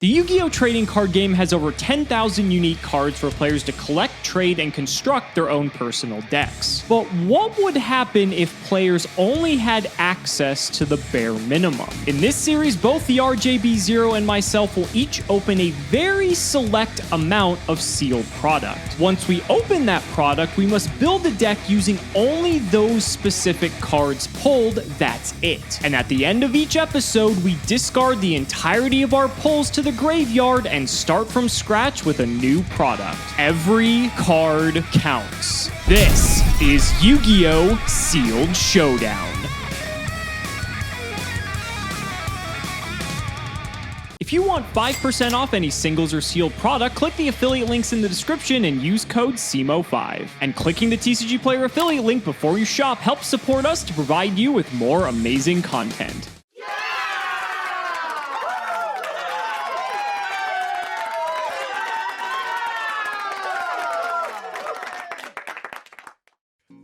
The Yu-Gi-Oh! Trading card game has over 10,000 unique cards for players to collect, trade, and construct their own personal decks. But what would happen if players only had access to the bare minimum? In this series, both the TheRJB0 and myself will each open a very select amount of sealed product. Once we open that product, we must build a deck using only those specific cards pulled, that's it. And at the end of each episode, we discard the entirety of our pulls to the graveyard and start from scratch with a new product. Every card counts. This is Yu-Gi-Oh! Sealed Showdown. If you want 5% off any singles or sealed product, click the affiliate links in the description and use code CIMOOOOO5. And clicking the TCG Player affiliate link before you shop helps support us to provide you with more amazing content.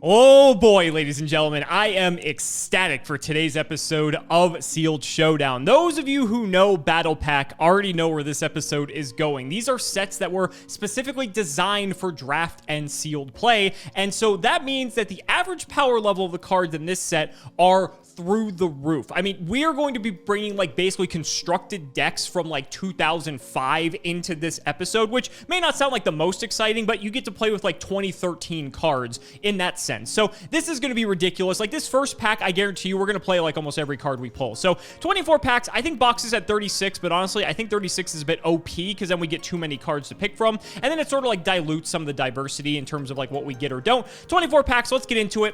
Oh boy, ladies and gentlemen, I am ecstatic for today's episode of Sealed Showdown. Those of you who know Battle Pack already know where this episode is going. These are sets that were specifically designed for draft and sealed play, and so that means that the average power level of the cards in this set are through the roof. I mean, we are going to be bringing like basically constructed decks from like 2005 into this episode, which may not sound like the most exciting, but you get to play with like 2013 cards in that sense. So this is going to be ridiculous. Like this first pack, I guarantee you we're going to play like almost every card we pull. So 24 packs, I think boxes at 36, but honestly, I think 36 is a bit OP because then we get too many cards to pick from. And then it sort of like dilutes some of the diversity in terms of like what we get or don't. 24 packs, let's get into it.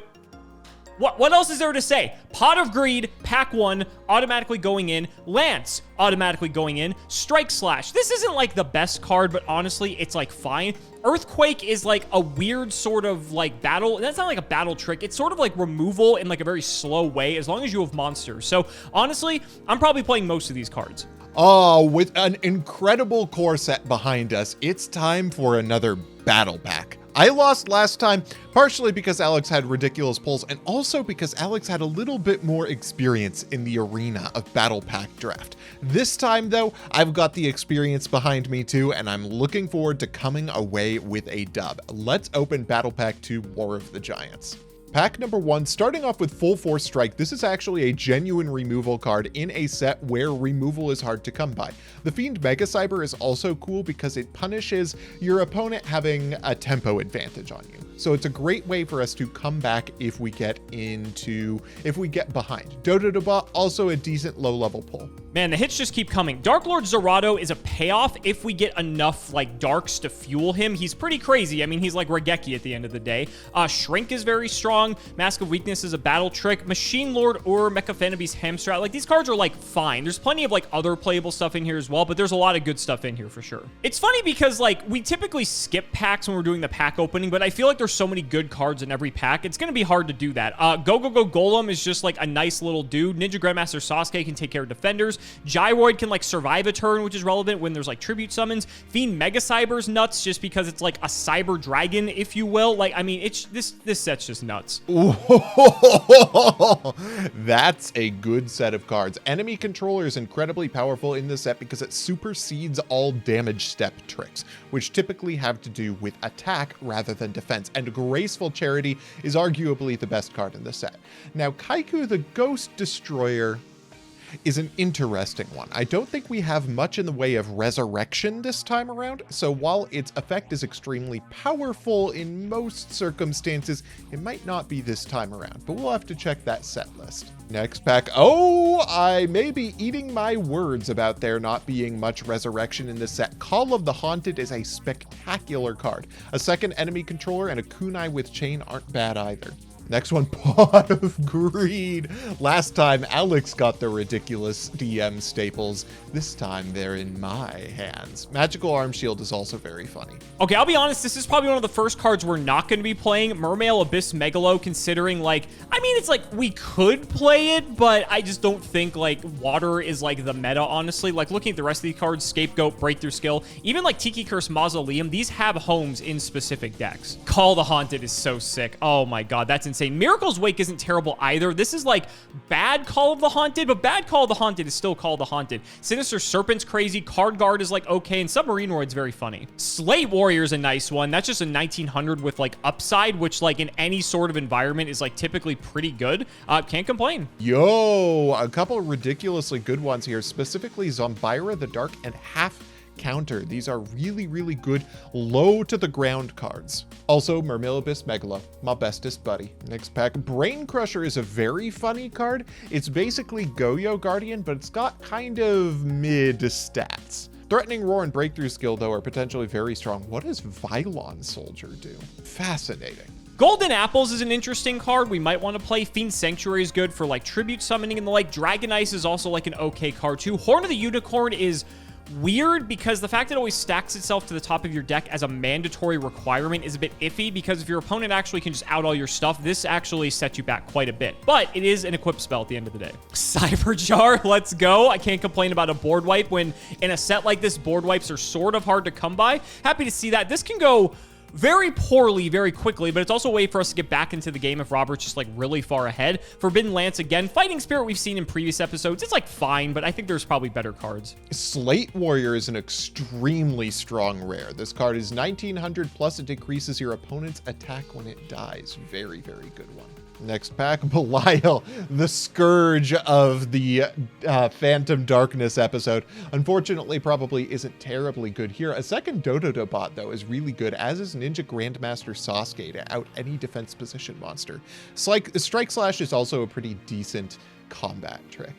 What else is there to say? Pot of Greed, pack 1, automatically going in. Lance, automatically going in. Strike Slash. This isn't like the best card, but honestly, it's like fine. Earthquake is like a weird sort of like battle. That's not like a battle trick. It's sort of like removal in like a very slow way as long as you have monsters. So honestly, I'm probably playing most of these cards. Oh, with an incredible core set behind us, it's time for another battle pack. I lost last time, partially because Alex had ridiculous pulls, and also because Alex had a little bit more experience in the arena of Battle Pack Draft. This time, though, I've got the experience behind me too, and I'm looking forward to coming away with a dub. Let's open Battle Pack 2 War of the Giants. Pack number 1, starting off with Full Force Strike. This is actually a genuine removal card in a set where removal is hard to come by. The Fiend Mega Cyber is also cool because it punishes your opponent having a tempo advantage on you. So it's a great way for us to come back if we get behind. Dota also a decent low level pull. Man, the hits just keep coming. Dark Lord Zerato is a payoff if we get enough like darks to fuel him. He's pretty crazy. I mean, he's like Regeki at the end of the day. Shrink is very strong. Mask of Weakness is a battle trick. Machine Lord or Mechafenobe's Hamstrat. Like these cards are like fine. There's plenty of like other playable stuff in here as well, but there's a lot of good stuff in here for sure. It's funny because like we typically skip packs when we're doing the pack opening, but I feel like there's so many good cards in every pack. It's going to be hard to do that. Go Golem is just like a nice little dude. Ninja Grandmaster Sasuke can take care of defenders. Gyroid can like survive a turn, which is relevant when there's like tribute summons. Fiend Mega Cyber's nuts just because it's like a cyber dragon, if you will. Like, I mean, it's this set's just nuts. That's a good set of cards. Enemy Controller is incredibly powerful in this set because it supersedes all damage step tricks, which typically have to do with attack rather than defense. And Graceful Charity is arguably the best card in the set. Now, Kaiku the Ghost Destroyer is an interesting one. I don't think we have much in the way of resurrection this time around, so while its effect is extremely powerful in most circumstances, it might not be this time around, but we'll have to check that set list. Next pack. Oh, I may be eating my words about there not being much resurrection in this set. Call of the Haunted is a spectacular card. A second enemy controller and a kunai with chain aren't bad either. Next one, Pot of Greed. Last time, Alex got the ridiculous DM staples. This time, they're in my hands. Magical Arm Shield is also very funny. Okay, I'll be honest, this is probably one of the first cards we're not going to be playing. Mermail Abyss Megalo, considering, like, I mean, it's like, we could play it, but I just don't think, like, water is, like, the meta, honestly. Like, looking at the rest of these cards, Scapegoat, Breakthrough Skill, even, like, Tiki Curse Mausoleum, these have homes in specific decks. Call the Haunted is so sick. Oh, my God, that's insane. Miracle's Wake isn't terrible either. This is like bad Call of the Haunted, but bad Call of the Haunted is still Call of the Haunted. Sinister Serpent's crazy. Card Guard is like okay, and Submarine Roid's very funny. Slate Warrior's a nice one. That's just a 1900 with like upside, which like in any sort of environment is like typically pretty good. Can't complain. Yo, a couple of ridiculously good ones here, specifically Zombira the Dark and Half Counter. These are really, really good low to the ground cards. Also, Murmilibus Megalo, my bestest buddy. Next pack, Brain Crusher is a very funny card. It's basically Go-Yo Guardian, but it's got kind of mid stats. Threatening Roar and Breakthrough skill, though, are potentially very strong. What does Vylon Soldier do? Fascinating. Golden Apples is an interesting card we might want to play. Fiend Sanctuary is good for like tribute summoning and the like. Dragon Ice is also like an okay card too. Horn of the Unicorn is weird because the fact that it always stacks itself to the top of your deck as a mandatory requirement is a bit iffy, because if your opponent actually can just out all your stuff, this actually sets you back quite a bit. But it is an equip spell at the end of the day. Cyberjar, let's go. I can't complain about a board wipe when in a set like this, board wipes are sort of hard to come by. Happy to see that. This can go very poorly, very quickly, but it's also a way for us to get back into the game if Robert's just like really far ahead. Forbidden Lance again. Fighting Spirit we've seen in previous episodes. It's like fine, but I think there's probably better cards. Slate Warrior is an extremely strong rare. This card is 1900 plus it decreases your opponent's attack when it dies. Very, very good one. Next pack, Belial, the scourge of the Phantom Darkness episode. Unfortunately, probably isn't terribly good here. A second Dododo bot, though, is really good, as is Ninja Grandmaster Sasuke to out any defense position monster. Strike Slash is also a pretty decent combat trick.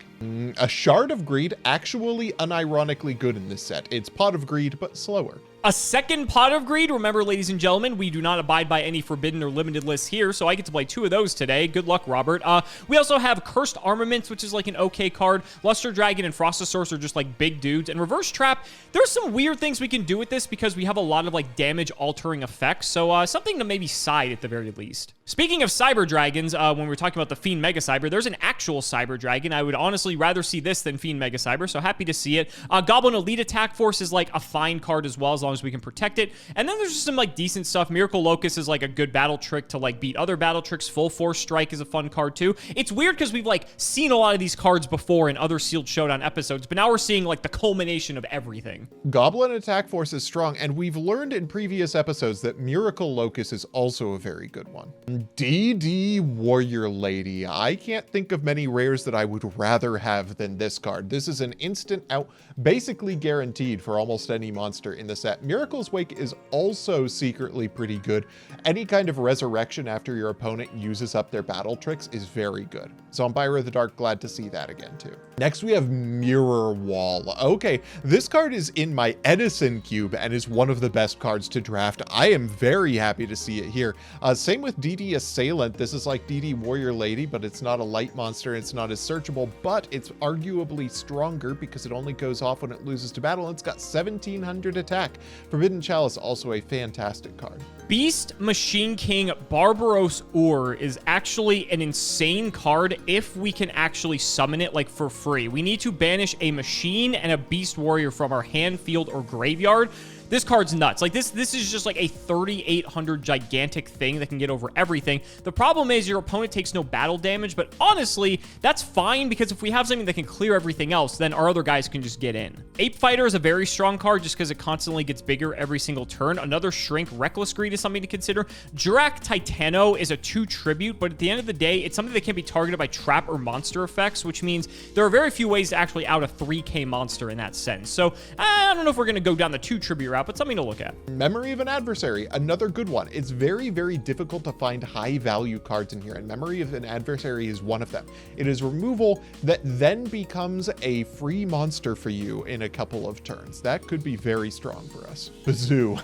A Shard of Greed, actually unironically good in this set. It's Pot of Greed, but slower. A second Pot of Greed. Remember, ladies and gentlemen, we do not abide by any forbidden or limited lists here, so I get to play 2 of those today. Good luck, Robert. We also have Cursed Armaments, which is like an okay card. Luster Dragon and Frostosaurus are just like big dudes. And Reverse Trap, there's some weird things we can do with this because we have a lot of like damage altering effects, so something to maybe side at the very least. Speaking of Cyber Dragons, when we're talking about the Fiend Mega Cyber, there's an actual Cyber Dragon. I would honestly rather see this than Fiend Mega Cyber, so happy to see it. Goblin Elite Attack Force is like a fine card as long as we can protect it. And then there's just some like decent stuff. Miracle Locust is like a good battle trick to like beat other battle tricks. Full Force Strike is a fun card too. It's weird because we've like seen a lot of these cards before in other Sealed Showdown episodes, but now we're seeing like the culmination of everything. Goblin Attack Force is strong, and we've learned in previous episodes that Miracle Locust is also a very good one. DD Warrior Lady. I can't think of many rares that I would rather have than this card. This is an instant out, basically guaranteed for almost any monster in the set. Miracle's Wake is also secretly pretty good. Any kind of resurrection after your opponent uses up their battle tricks is very good. Zombira the Dark, glad to see that again too. Next we have Mirror Wall. Okay, this card is in my Edison cube and is one of the best cards to draft. I am very happy to see it here. Same with DD Assailant. This is like DD Warrior Lady, but it's not a light monster. It's not as searchable, but it's arguably stronger because it only goes off when it loses to battle. It's got 1700 attack. Forbidden Chalice, also a fantastic card. Beast Machine King Barbaros Ur is actually an insane card if we can actually summon it like for free. We need to banish a machine and a beast warrior from our hand, field, or graveyard. This card's nuts. Like this is just like a 3,800 gigantic thing that can get over everything. The problem is your opponent takes no battle damage, but honestly, that's fine because if we have something that can clear everything else, then our other guys can just get in. Ape Fighter is a very strong card just because it constantly gets bigger every single turn. Another Shrink Reckless Greed is something to consider. Jurak Titano is a 2 tribute, but at the end of the day, it's something that can be targeted by trap or monster effects, which means there are very few ways to actually out a 3k monster in that sense. So I don't know if we're going to go down the 2 tribute route, but something to look at. Memory of an Adversary, another good one. It's very, very difficult to find high value cards in here, and Memory of an Adversary is one of them. It is removal that then becomes a free monster for you in a couple of turns. That could be very strong for us. Bazoo.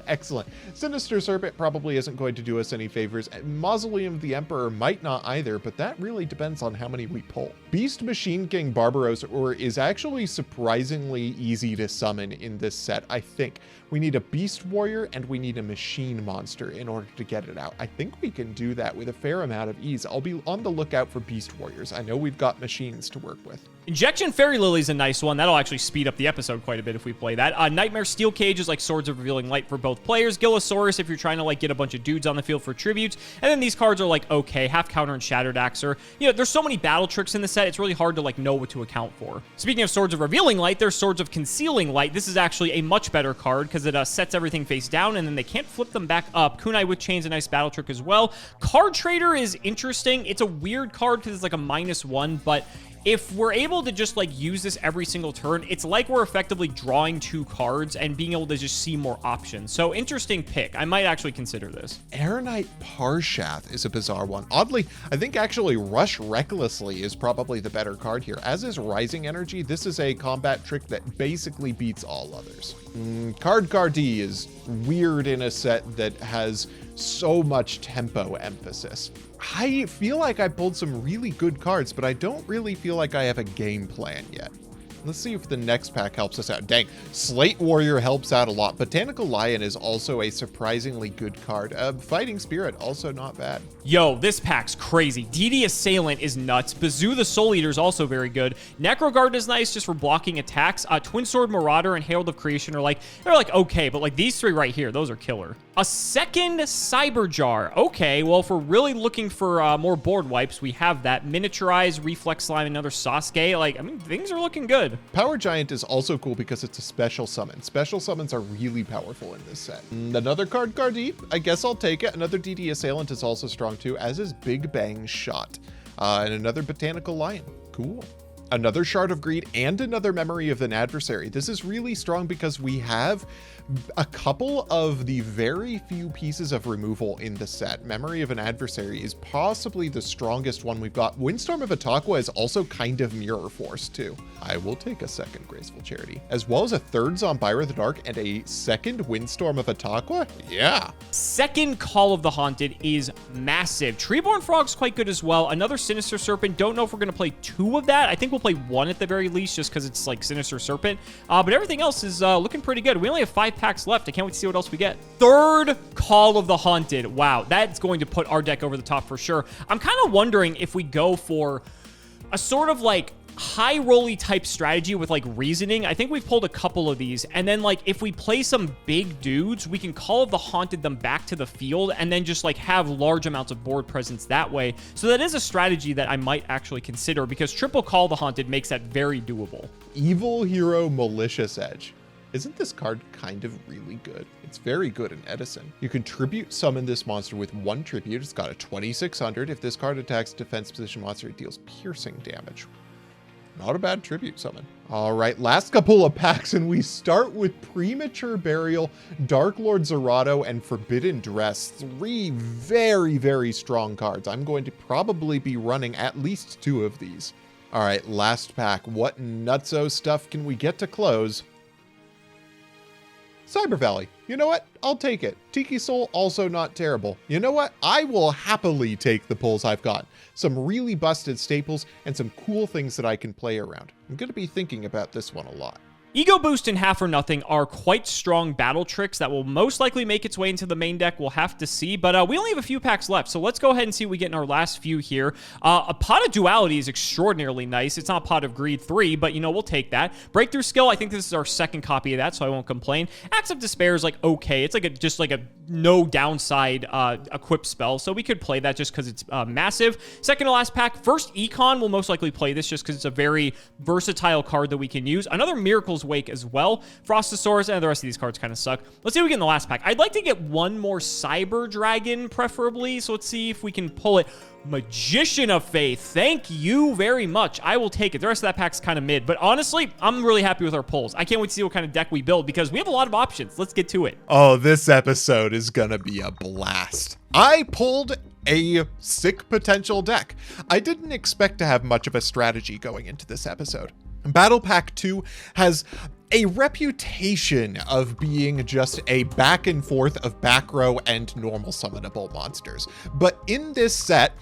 Excellent. Sinister Serpent probably isn't going to do us any favors. Mausoleum of the Emperor might not either, but that really depends on how many we pull. Beast Machine King Barbaros Ur is actually surprisingly easy to summon in this set, I think. We need a Beast Warrior and we need a Machine Monster in order to get it out. I think we can do that with a fair amount of ease. I'll be on the lookout for Beast Warriors. I know we've got machines to work with. Injection Fairy Lily is a nice one. That'll actually speed up the episode quite a bit if we play that. Nightmare Steel Cage is like Swords of Revealing Light for both players. Gillosaurus if you're trying to like get a bunch of dudes on the field for tributes. And then these cards are like okay, half counter and Shattered Axer. You know, there's so many battle tricks in the set, it's really hard to like know what to account for. Speaking of Swords of Revealing Light, there's Swords of Concealing Light. This is actually a much better card because it sets everything face down and then they can't flip them back up. Kunai with Chain's a nice battle trick as well. Card Trader is interesting. It's a weird card because it's like a -1, but if we're able to just like use this every single turn, it's like we're effectively drawing 2 cards and being able to just see more options. So interesting pick. I might actually consider this. Aeronite Parshath is a bizarre one. Oddly, I think actually Rush Recklessly is probably the better card here. As is Rising Energy, this is a combat trick that basically beats all others. Card is weird in a set that has so much tempo emphasis. I feel like I pulled some really good cards, but I don't really feel like I have a game plan yet. Let's see if the next pack helps us out. Dang, Slate Warrior helps out a lot. Botanical Lion is also a surprisingly good card. Fighting Spirit, also not bad. Yo, this pack's crazy. DD Assailant is nuts. Bazoo the Soul Eater is also very good. Necroguard is nice just for blocking attacks. Twin Sword Marauder and Herald of Creation are they're okay, but like these 3 right here, those are killer. A second Cyber Jar. Okay, well, if we're really looking for more board wipes, we have that. Miniaturize, Reflex Slime, another Sasuke. Like, I mean, things are looking good. Power Giant is also cool because it's a special summon. Special summons are really powerful in this set. Another card Gardeep, I guess I'll take it. Another DD Assailant is also strong too, as is Big Bang Shot. And another Botanical Lion. Cool. Another Shard of Greed and another Memory of an Adversary. This is really strong because we have a couple of the very few pieces of removal in the set. Memory of an Adversary is possibly the strongest one we've got. Windstorm of Ataqua is also kind of Mirror Force too. I will take a second Graceful Charity, as well as a third Zombira the Dark and a second Windstorm of Ataqua. Yeah. Second Call of the Haunted is massive. Treeborn Frog's quite good as well. Another Sinister Serpent. Don't know if we're going to play 2 of that. I think we'll play 1 at the very least just because it's like Sinister Serpent. But everything else is looking pretty good. We only have 5 packs left. I can't wait to see what else we get. Third Call of the Haunted. Wow, that's going to put our deck over the top for sure. I'm kind of wondering if we go for a sort of like high rolly type strategy with like reasoning. I think we've pulled a couple of these, and then like if we play some big dudes, we can Call of the Haunted them back to the field and then just like have large amounts of board presence that way. So that is a strategy that I might actually consider because triple Call of the Haunted makes that very doable. Evil Hero Malicious Edge. Isn't this card kind of really good? It's very good in Edison. You can tribute summon this monster with 1 tribute. It's got a 2600. If this card attacks defense position monster, it deals piercing damage. Not a bad tribute summon. All right, last couple of packs, and we start with Premature Burial, Dark Lord Zerato, and Forbidden Dress. 3 very, very strong cards. I'm going to probably be running at least 2 of these. All right, last pack. What nutso stuff can we get to close? Cyber Valley. You know what? I'll take it. Tiki Soul, also not terrible. You know what? I will happily take the pulls I've got. Some really busted staples and some cool things that I can play around. I'm going to be thinking about this one a lot. Ego Boost and Half or Nothing are quite strong battle tricks that will most likely make its way into the main deck. We'll have to see, but we only have a few packs left, so let's go ahead and see what we get in our last few here. A Pot of Duality is extraordinarily nice. It's not Pot of Greed 3, but, you know, we'll take that. Breakthrough Skill, I think this is our second copy of that, so I won't complain. Acts of Despair is, like, okay. It's like just like a no downside equip spell, so we could play that just because it's massive. Second to last pack, First Econ will most likely play this just because it's a very versatile card that we can use. Another Miracle's Wake as well. Frostosaurus, and the rest of these cards kind of suck. Let's see what we get in the last pack. I'd like to get one more Cyber Dragon, preferably, so let's see if we can pull it. Magician of Faith, thank you very much. I will take it. The rest of that pack's kind of mid, but honestly, I'm really happy with our pulls. I can't wait to see what kind of deck we build because we have a lot of options. Let's get to it. Oh, this episode is gonna be a blast. I pulled a sick potential deck. I didn't expect to have much of a strategy going into this episode. Battle Pack 2 has a reputation of being just a back and forth of back row and normal summonable monsters. But in this set,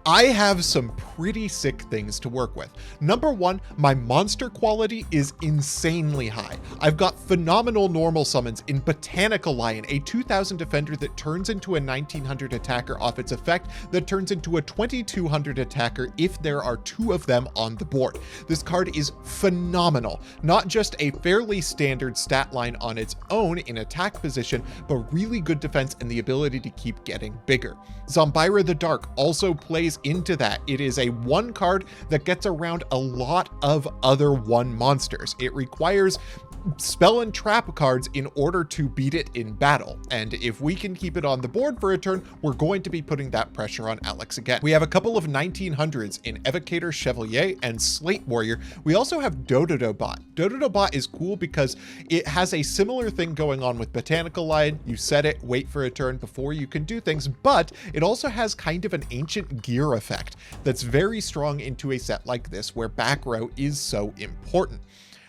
I have some pretty sick things to work with. Number one, my monster quality is insanely high. I've got phenomenal normal summons in Botanical Lion, a 2000 defender that turns into a 1900 attacker off its effect, that turns into a 2200 attacker if there are 2 of them on the board. This card is phenomenal. Not just a fairly standard stat line on its own in attack position, but really good defense and the ability to keep getting bigger. Zombira the Dark also plays into that. It is a 1 card that gets around a lot of other 1 monsters. It requires spell and trap cards in order to beat it in battle, and if we can keep it on the board for a turn, we're going to be putting that pressure on Alex again. We have a couple of 1900s in Evocator Chevalier and Slate Warrior. We also have Dododobot. Dododobot is cool because it has a similar thing going on with Botanical Lion. You set it, wait for a turn before you can do things, but it also has kind of an ancient gear effect that's very strong into a set like this where back row is so important.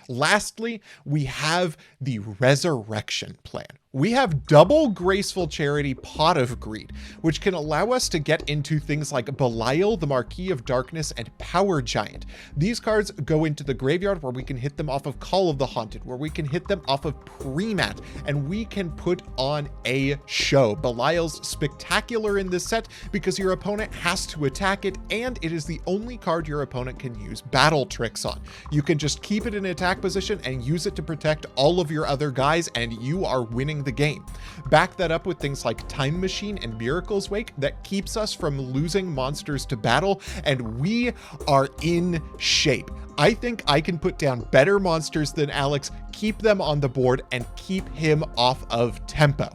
Lastly, we have the Resurrection plan. We have double Graceful Charity, Pot of Greed, which can allow us to get into things like Belial, the Marquis of Darkness, and Power Giant. These cards go into the graveyard where we can hit them off of Call of the Haunted, where we can hit them off of Premat, and we can put on a show. Belial's spectacular in this set because your opponent has to attack it, and it is the only card your opponent can use battle tricks on. You can just keep it in attack position and use it to protect all of your other guys, and you are winning the game. Back that up with things like Time Machine and Miracle's Wake that keeps us from losing monsters to battle, and we are in shape. I think I can put down better monsters than Alex, keep them on the board, and keep him off of tempo.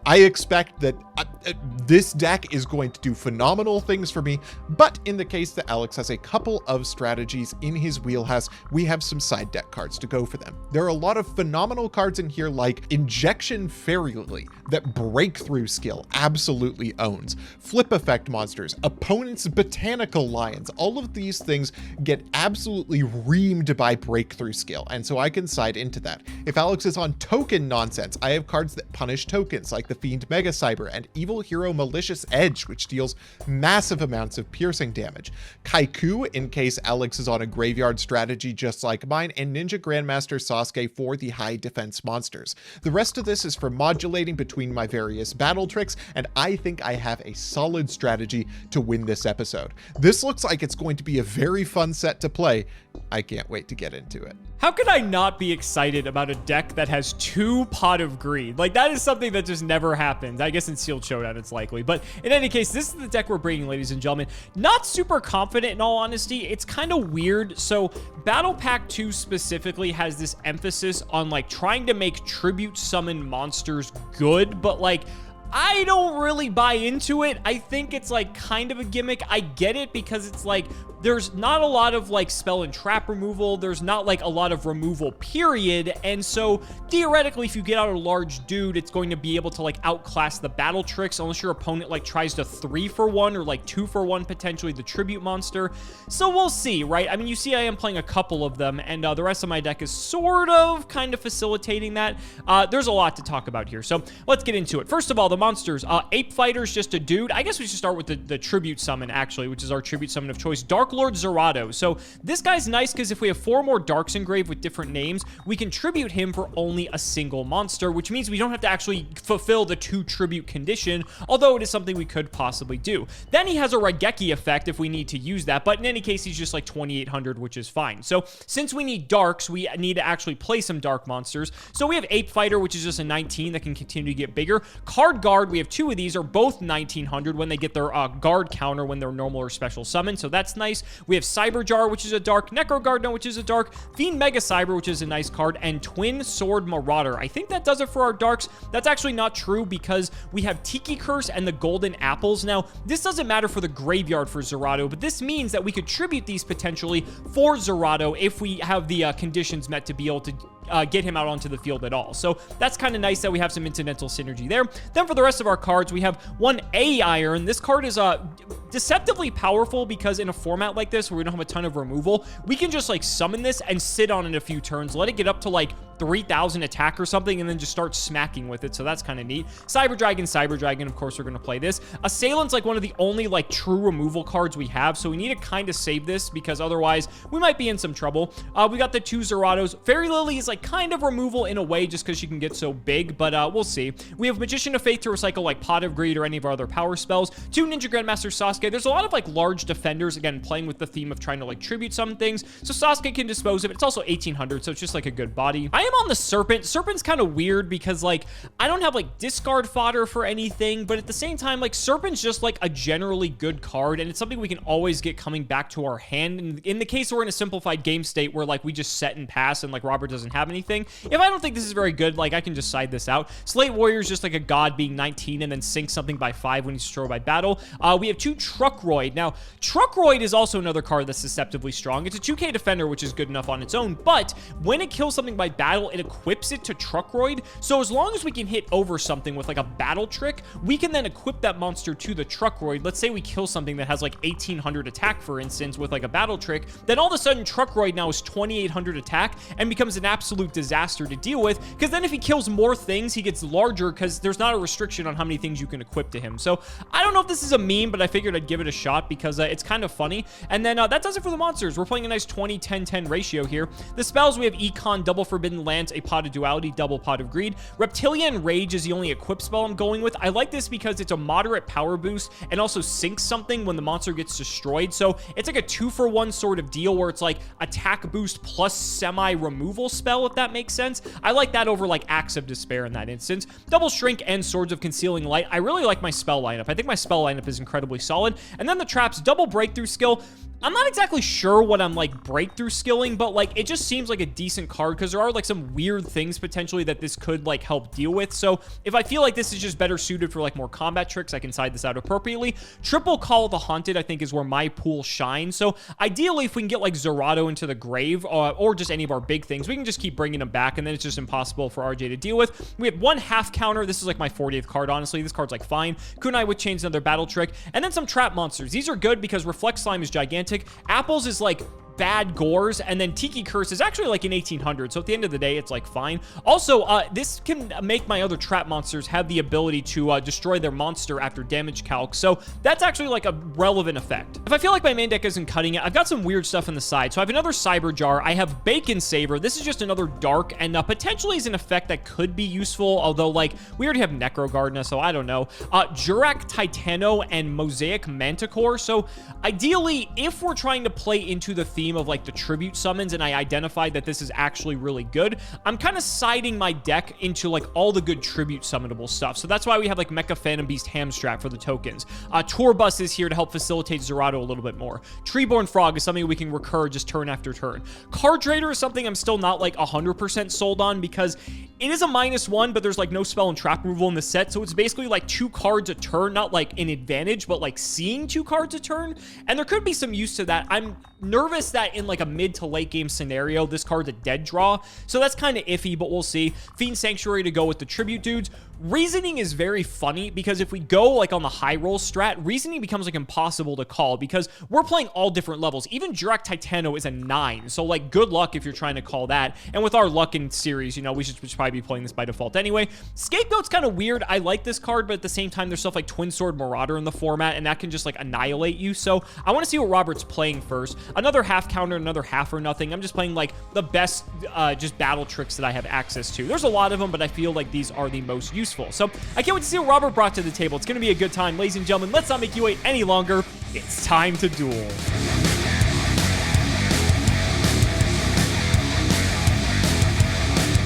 I expect that this deck is going to do phenomenal things for me, but in the case that Alex has a couple of strategies in his wheelhouse, we have some side deck cards to go for them. There are a lot of phenomenal cards in here like Injection Fairy Lily that Breakthrough skill absolutely owns. Flip effect monsters, opponent's Botanical Lions, all of these things get absolutely reamed by Breakthrough skill, and so I can side into that. If Alex is on token nonsense, I have cards that punish tokens like the Fiend Mega Cyber and Evil Hero Malicious Edge, which deals massive amounts of piercing damage. Kaiku, in case Alex is on a graveyard strategy just like mine, and Ninja Grandmaster Sasuke for the high defense monsters. The rest of this is for modulating between my various battle tricks, and I think I have a solid strategy to win this episode. This looks like it's going to be a very fun set to play. I can't wait to get into it. How could I not be excited about a deck that has 2 Pot of Greed? Like, that is something that just never happens. I guess in Sealed Showdown it's likely. But in any case, this is the deck we're bringing, ladies and gentlemen. Not super confident, in all honesty. It's kind of weird. So Battle Pack 2 specifically has this emphasis on, like, trying to make tribute summon monsters good, but, like, I don't really buy into it. I think it's like kind of a gimmick. I get it because it's like there's not a lot of like spell and trap removal. There's not like a lot of removal period. And so theoretically, if you get out a large dude, it's going to be able to like outclass the battle tricks unless your opponent like tries to 3-for-1 or like 2-for-1 potentially the tribute monster. So we'll see, right? I mean, you see I am playing a couple of them and the rest of my deck is sort of kind of facilitating that. There's a lot to talk about here. So let's get into it. First of all, the monsters. Ape Fighter's just a dude. I guess we should start with the tribute summon, actually, which is our tribute summon of choice. Dark Lord Zerato. So this guy's nice because if we have 4 more Darks engraved with different names, we can tribute him for only a single monster, which means we don't have to actually fulfill the 2 tribute condition, although it is something we could possibly do. Then he has a Raigeki effect if we need to use that, but in any case, he's just like 2800, which is fine. So since we need Darks, we need to actually play some Dark monsters. So we have Ape Fighter, which is just a 19 that can continue to get bigger. Card Guard, we have 2 of these, are both 1900 when they get their guard counter when they're normal or special summon, so that's nice. We have Cyber Jar, which is a dark, Necro Garden, which is a dark, Fiend Mega Cyber, which is a nice card, and Twin Sword Marauder. I think that does it for our darks. That's actually not true because we have Tiki Curse and the Golden Apples. Now, this doesn't matter for the graveyard for Zerato, but this means that we could tribute these potentially for Zerato if we have the conditions met to be able to get him out onto the field at all. So that's kind of nice that we have some incidental synergy there. Then for the rest of our cards, we have one A Iron. This card is deceptively powerful because in a format like this where we don't have a ton of removal, we can just like summon this and sit on it a few turns, let it get up to like 3,000 attack or something and then just start smacking with it. So that's kind of neat. Cyber Dragon, of course, we're going to play this. Assailant's like one of the only like true removal cards we have. So we need to kind of save this because otherwise we might be in some trouble. We got the 2 Zerados. Fairy Lily is like kind of removal in a way just because she can get so big, but we'll see. We have Magician of Faith to recycle like Pot of Greed or any of our other power spells. 2 Ninja Grandmaster Sasuke. There's a lot of like large defenders, again, playing with the theme of trying to like tribute some things. So Sasuke can dispose of it. It's also 1800, so it's just like a good body. I am on the Serpent. Serpent's kind of weird because like I don't have like discard fodder for anything, but at the same time, like Serpent's just like a generally good card, and it's something we can always get coming back to our hand. And in the case we're in a simplified game state where like we just set and pass and like Robert doesn't have anything, if I don't think this is very good, like I can just side this out. Slate Warrior's just like a god being 19 and then sink something by 5 when he's destroyed by battle. We have 2 Truckroid. Now, Truckroid is also another card that's deceptively strong. It's a 2k defender, which is good enough on its own, but when it kills something by battle, it equips it to Truckroid. So as long as we can hit over something with like a battle trick, we can then equip that monster to the Truckroid. Let's say we kill something that has like 1800 attack, for instance, with like a battle trick, then all of a sudden Truckroid now is 2800 attack and becomes an absolute disaster to deal with, because then if he kills more things, he gets larger because there's not a restriction on how many things you can equip to him. So I don't know if this is a meme, but I figured I'd give it a shot because it's kind of funny. And then that does it for the monsters. We're playing a nice 20-10-10 ratio here. The spells, we have Econ, Double Forbidden Lance, a Pot of Duality, Double Pot of Greed. Reptilian Rage is the only equip spell I'm going with. I like this because it's a moderate power boost and also sinks something when the monster gets destroyed. So it's like a 2-for-1 sort of deal where it's like attack boost plus semi-removal spell, if that makes sense. I like that over like Axe of Despair in that instance. Double Shrink and Swords of Concealing Light. I really like my spell lineup. I think my spell lineup is incredibly solid. And then the traps, Double Breakthrough Skill. I'm not exactly sure what I'm like breakthrough skilling, but like it just seems like a decent card because there are like some weird things potentially that this could like help deal with. So if I feel like this is just better suited for like more combat tricks, I can side this out appropriately. Triple Call the Haunted, I think, is where my pool shines. So ideally, if we can get like Zerato into the grave or just any of our big things, we can just keep bringing them back, and then it's just impossible for RJ to deal with. We have 1 half counter. This is like my 40th card, honestly. This card's like fine. Kunai with Chains, another battle trick, and then some trap monsters. These are good because Reflect Slime is gigantic. Apples is like bad gores, and then Tiki Curse is actually like in 1800, so at the end of the day it's like fine. Also this can make my other trap monsters have the ability to destroy their monster after damage calc, so that's actually like a relevant effect. If I feel like my main deck isn't cutting it, I've got some weird stuff on the side. So I have another Cyber Jar, I have Bacon Saver. This is just another dark, and potentially is an effect that could be useful, although like we already have Necro Gardener, so I don't know. Jurak Titano and Mosaic Manticore. So ideally, if we're trying to play into the theme of like the tribute summons and I identified that this is actually really good, I'm kind of siding my deck into like all the good tribute summonable stuff. So that's why we have like Mecha Phantom Beast Hamstrap for the tokens. Tourbus is here to help facilitate Zerato a little bit more. Treeborn Frog is something we can recur just turn after turn. Card Trader is something I'm still not like 100% sold on because it is a -1, but there's like no spell and trap removal in the set, so it's basically like 2 cards a turn, not like an advantage, but like seeing 2 cards a turn, and there could be some use to that. I'm nervous that in like a mid to late game scenario, this card's a dead draw, so that's kind of iffy, but we'll see. Fiend Sanctuary to go with the tribute dudes. Reasoning is very funny because if we go like on the high roll strat, Reasoning becomes like impossible to call because we're playing all different levels. Even Jurak Titano is a 9, so like good luck if you're trying to call that. And with our luck in series, you know, we should probably be playing this by default anyway. Scapegoat's kind of weird. I like this card, but at the same time, there's stuff like Twin Sword Marauder in the format, and that can just like annihilate you. So I want to see what Robert's playing first. Another half counter, another half or nothing. I'm just playing like the best just battle tricks that I have access to. There's a lot of them, but I feel like these are the most useful. So I can't wait to see what Robert brought to the table. It's going to be a good time. Ladies and gentlemen, let's not make you wait any longer. It's time to duel.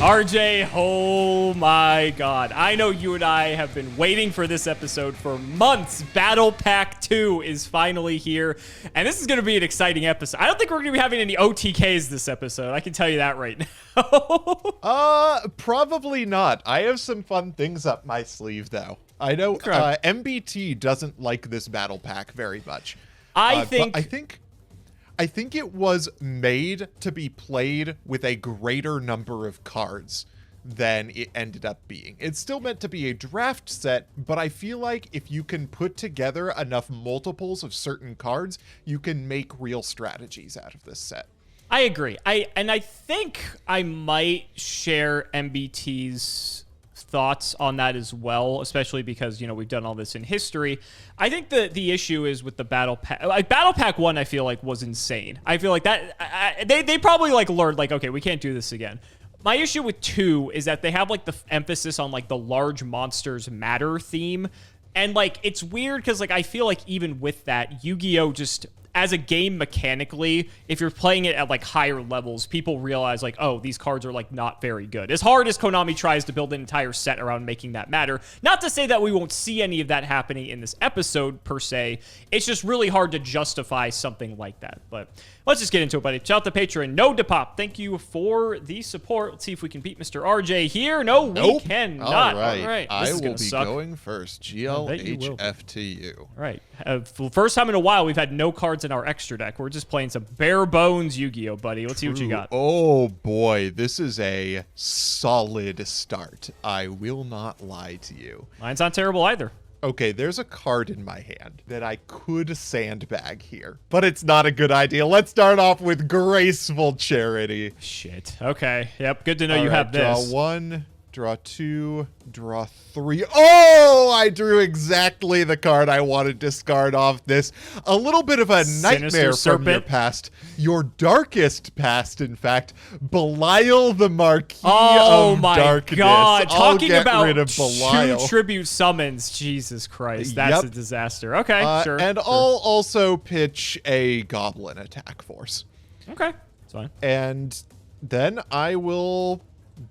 RJ, oh my god. I know you and I have been waiting for this episode for months. Battle Pack 2 is finally here, and this is going to be an exciting episode. I don't think we're going to be having any OTKs this episode. I can tell you that right now. Probably not. I have some fun things up my sleeve, though. I know MBT doesn't like this battle pack very much. I think it was made to be played with a greater number of cards than it ended up being. It's still meant to be a draft set, but I feel like if you can put together enough multiples of certain cards, you can make real strategies out of this set. I agree. I think I might share MBT's thoughts on that as well, especially because, we've done all this in history. I think the issue is with the battle pack. Like battle pack 1, I feel like was insane. I feel like that they probably like learned like, okay, we can't do this again. My issue with 2 is that they have like the emphasis on like the large monsters matter theme. And like, it's weird because like, I feel like even with that, Yu-Gi-Oh! Just as a game mechanically, if you're playing it at like higher levels, people realize like, oh, these cards are like not very good. As hard as Konami tries to build an entire set around making that matter, not to say that we won't see any of that happening in this episode per se, it's just really hard to justify something like that. But let's just get into it, buddy. Shout out to Patreon, No Depop. Thank you for the support. Let's see if we can beat Mr. RJ here. No, we cannot. All right. This I is will be suck. going first. GLHFTU. All right. For the first time in a while, we've had no cards in our extra deck. We're just playing some bare bones Yu-Gi-Oh, buddy. Let's see what you got. Oh, boy. This is a solid start. I will not lie to you. Mine's not terrible either. Okay, there's a card in my hand that I could sandbag here, but it's not a good idea. Let's start off with Graceful Charity. Shit. Okay. Yep. Good to know you have this. Draw 1, draw 2, draw 3. Oh, I drew exactly the card I wanted to discard off this. A little bit of a nightmare from your past. Your darkest past, in fact. Belial the Marquis of Darkness. God. Talking I'll get about rid of Belial. 2 tribute summons. Jesus Christ. That's a disaster. Okay, sure. And sure. I'll also pitch a Goblin Attack Force. Okay. That's fine. And then I will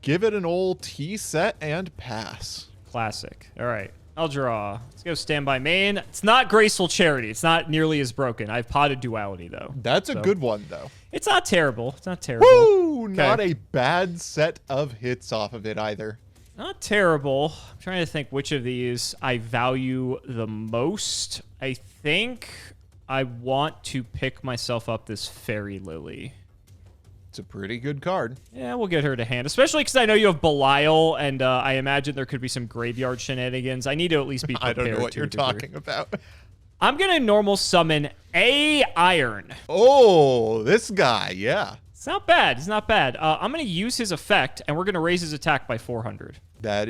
give it an old T set and pass. Classic. All right. I'll draw. Let's go Standby Main. It's not Graceful Charity. It's not nearly as broken. I've potted Duality, though. That's a good one, though. It's not terrible. It's not terrible. Woo! Okay. Not a bad set of hits off of it either. Not terrible. I'm trying to think which of these I value the most. I think I want to pick myself up this Fairy Lily. It's a pretty good card. Yeah, we'll get her to hand, especially because I know you have Belial, and I imagine there could be some graveyard shenanigans. I need to at least be prepared. I don't know what you're talking about. I'm going to normal summon a Iron. Oh, this guy, yeah. It's not bad. It's not bad. I'm going to use his effect, and we're going to raise his attack by 400. That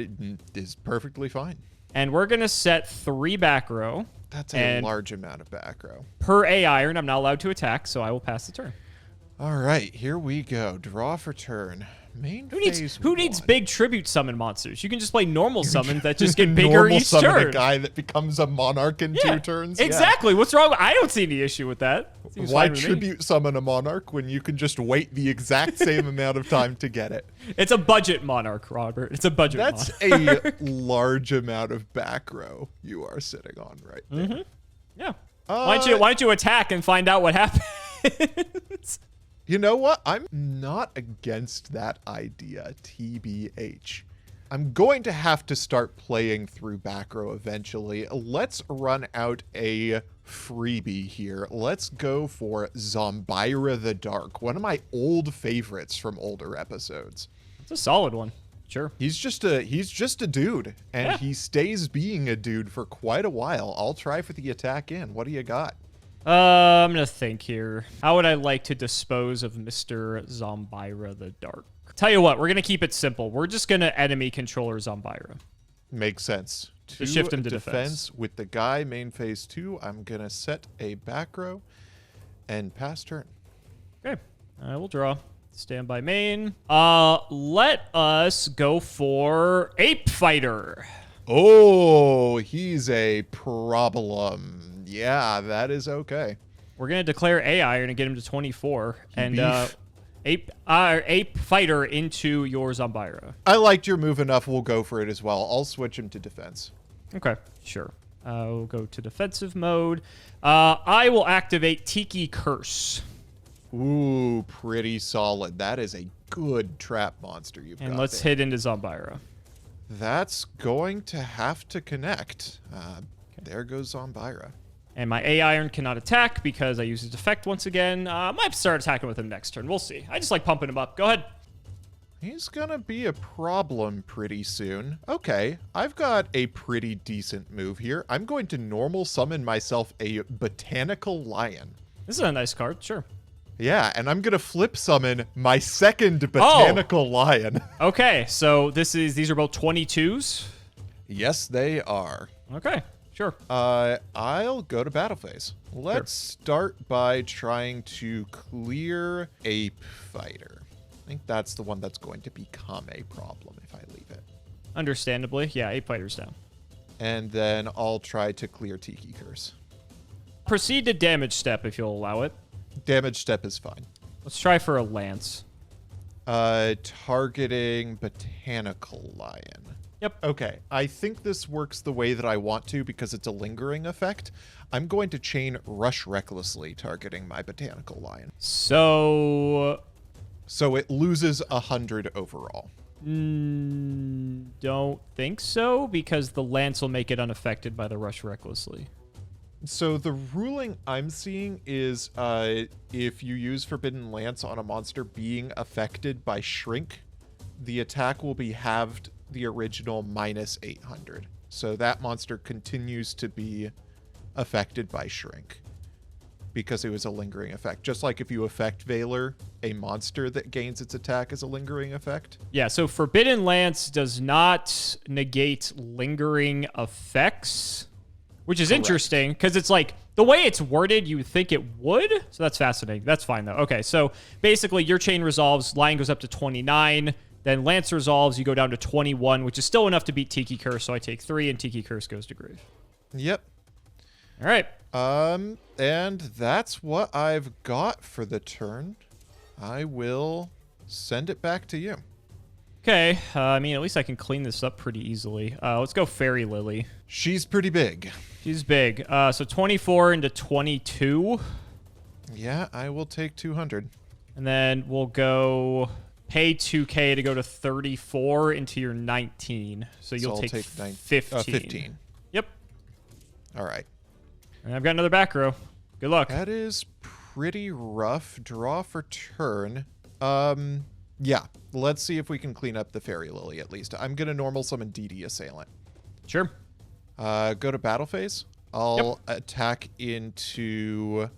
is perfectly fine. And we're going to set 3 back row. That's a large amount of back row. Per a Iron, I'm not allowed to attack, so I will pass the turn. All right, here we go. Draw for turn. Main Who needs big tribute summon monsters? You can just play normal summons that just get bigger each summon turn. A guy that becomes a monarch in 2 turns. Exactly. What's wrong? I don't see any issue with that. Why tribute summon a monarch when you can just wait the exact same amount of time to get it? It's a budget monarch, Robert. It's a budget monarch. That's a large amount of back row you are sitting on right there. Yeah. Why don't you attack and find out what happens? You know what? I'm not against that idea, TBH. I'm going to have to start playing through back row eventually. Let's run out a freebie here. Let's go for Zombira the Dark, one of my old favorites from older episodes. It's a solid one. Sure. He's just a dude, and he stays being a dude for quite a while. I'll try for the attack in. What do you got? I'm going to think here. How would I like to dispose of Mr. Zombira the Dark? Tell you what, we're going to keep it simple. We're just going to enemy controller Zombira. Makes sense. To shift him to defense. With the guy, main phase 2, I'm going to set a back row and pass turn. Okay. I will draw. Standby main. Let us go for Ape Fighter. Oh, he's a problem. Yeah, that is okay. We're going to declare a Iron and get him to 24. And Ape Fighter into your Zombira. I liked your move enough. We'll go for it as well. I'll switch him to defense. Okay, sure. We'll go to defensive mode. I will activate Tiki Curse. Ooh, pretty solid. That is a good trap monster you've got. And let's hit into Zombira. That's going to have to connect. There goes Zombira. And my A Iron cannot attack because I used his effect once again. I might start attacking with him next turn. We'll see. I just like pumping him up. Go ahead. He's going to be a problem pretty soon. Okay, I've got a pretty decent move here. I'm going to normal summon myself a Botanical Lion. This is a nice card, sure. Yeah, and I'm gonna flip summon my second botanical lion. Okay, so these are both 22s. Yes, they are. Okay, sure. I'll go to battle phase. Let's start by trying to clear Ape Fighter. I think that's the one that's going to become a problem if I leave it. Understandably, yeah, 8 fighters down. And then I'll try to clear Tiki Curse. Proceed to damage step if you'll allow it. Damage step is fine. Let's try for a lance. Targeting Botanical Lion. Yep. Okay, I think this works the way that I want to because it's a lingering effect. I'm going to chain Rush Recklessly, targeting my Botanical Lion. So it loses 100 overall. Don't think so, because the lance will make it unaffected by the Rush Recklessly. So the ruling I'm seeing is if you use Forbidden Lance on a monster being affected by Shrink, the attack will be halved the original minus 800. So that monster continues to be affected by Shrink because it was a lingering effect. Just like if you affect Valor, a monster that gains its attack is a lingering effect. Yeah, so Forbidden Lance does not negate lingering effects, which is interesting because it's like the way it's worded, you would think it would. So that's fascinating. That's fine, though. Okay, so basically your chain resolves, Lion goes up to 29. Then Lance resolves, you go down to 21, which is still enough to beat Tiki Curse. So I take 3, and Tiki Curse goes to grave. Yep. All right. And that's what I've got for the turn. I will send it back to you. Okay. I mean, at least I can clean this up pretty easily. Let's go Fairy Lily. She's pretty big. She's big. So 24 into 22. Yeah, I will take 200. And then we'll go pay 2K to go to 34 into your 19. So you'll take 15. 15. Yep. All right. And I've got another back row. Good luck. That is pretty rough. Draw for turn. Yeah. Let's see if we can clean up the Fairy Lily at least. I'm going to normal summon DD Assailant. Sure. Go to battle phase. I'll attack into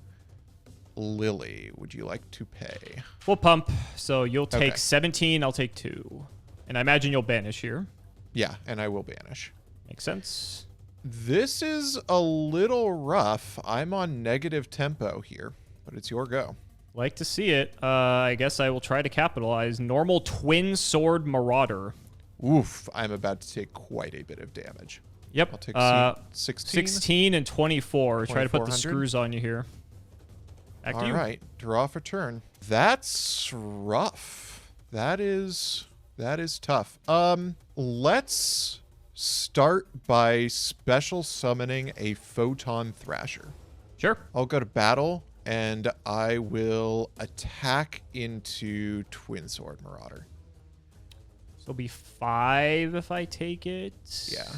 Lily. Would you like to pay? We'll pump. So you'll take 17. I'll take 2. And I imagine you'll banish here. Yeah, and I will banish. Makes sense. This is a little rough. I'm on negative tempo here, but it's your go. Like to see it. I guess I will try to capitalize. Normal Twin Sword Marauder. Oof, I'm about to take quite a bit of damage. Yep. I'll take 16. 16 and 24. Try to put the 2400. screws on you here. Back to you. All right, draw for turn. That's rough. That is tough. Let's start by special summoning a Photon Thrasher. Sure. I'll go to battle, and I will attack into Twin Sword Marauder. So it'll be 5 if I take it. Yeah.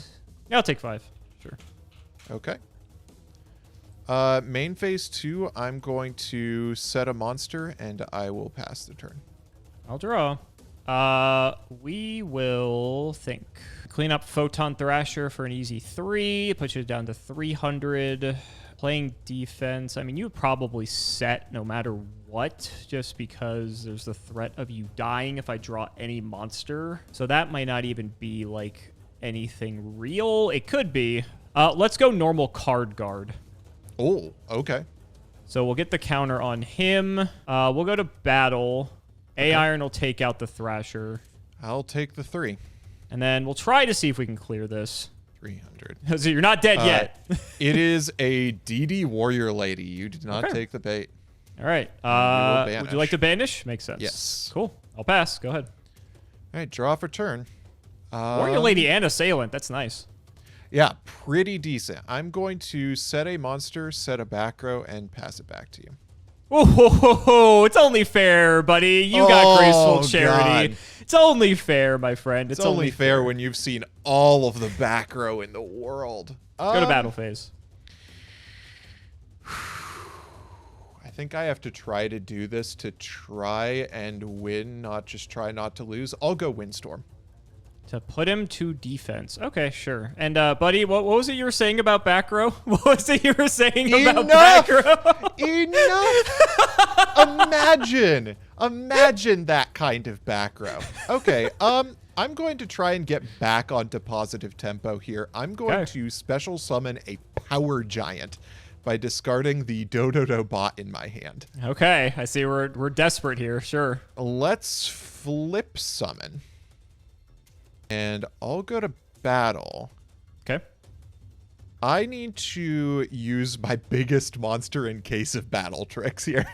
Yeah, I'll take 5. Sure. Okay. Main phase 2, I'm going to set a monster, and I will pass the turn. I'll draw. We will think. Clean up Photon Thrasher for an easy 3. Put you down to 300. Playing defense. I mean, you would probably set no matter what, just because there's the threat of you dying if I draw any monster. So that might not even be, like, anything real. It could be. Let's go normal card guard. Oh, okay. So we'll get the counter on him. We'll go to battle. A-Iron will take out the Thrasher. I'll take the 3. And then we'll try to see if we can clear this. 300. So you're not dead yet. It is a DD Warrior Lady. You did not take the bait. All right. Would you like to banish? Makes sense. Yes. Cool. I'll pass. Go ahead. All right, draw for turn. Warrior Lady and Assailant. That's nice. Yeah, pretty decent. I'm going to set a monster, set a back row, and pass it back to you. Oh, it's only fair, buddy. You got graceful charity. God. It's only fair, my friend. It's only fair when you've seen all of the back row in the world. Go to battle phase. I think I have to try to do this to try and win, not just try not to lose. I'll go Windstorm. To put him to defense. Okay, sure. And, buddy, what was it you were saying about back row? What was it you were saying about back row? Enough! Imagine that kind of back row. Okay, I'm going to try and get back onto positive tempo here. I'm going to special summon a power giant by discarding the Dododo bot in my hand. Okay, I see we're desperate here, sure. Let's flip summon. And I'll go to battle. Okay. I need to use my biggest monster in case of battle tricks here.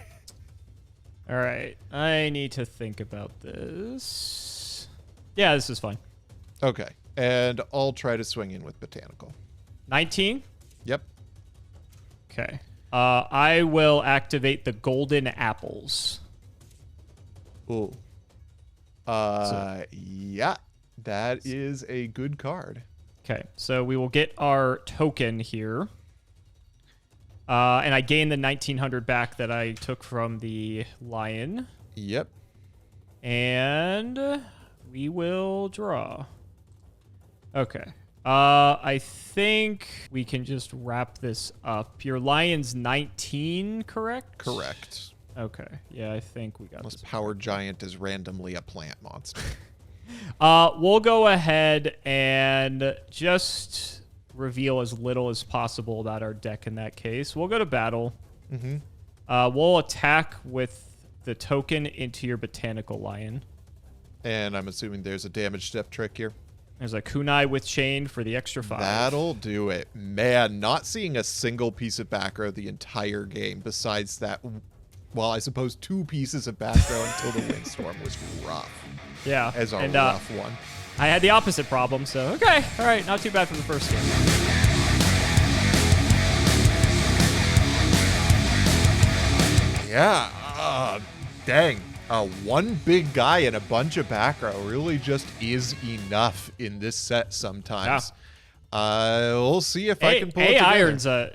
All right. I need to think about this. Yeah, this is fine. Okay. And I'll try to swing in with Botanical. 19? Yep. Okay. I will activate the golden apples. Ooh. Yeah. That is a good card. Okay, so we will get our token here. And I gain the 1900 back that I took from the lion. Yep. And we will draw. Okay. I think we can just wrap this up. Your lion's 19, correct? Correct. Okay. Yeah, I think we got Unless this. Power Giant is randomly a plant monster. We'll go ahead and just reveal as little as possible about our deck in that case. We'll go to battle. Mm-hmm. We'll attack with the token into your Botanical Lion. And I'm assuming there's a damage step trick here. There's a kunai with chain for the extra 5. That'll do it. Man, not seeing a single piece of back row the entire game besides that, well, I suppose 2 pieces of back row until the windstorm was rough. Yeah. As our rough one. I had the opposite problem, so okay. All right, not too bad for the first game. Yeah, dang. One big guy and a bunch of back row really just is enough in this set sometimes. Yeah. We'll see if I can pull it together.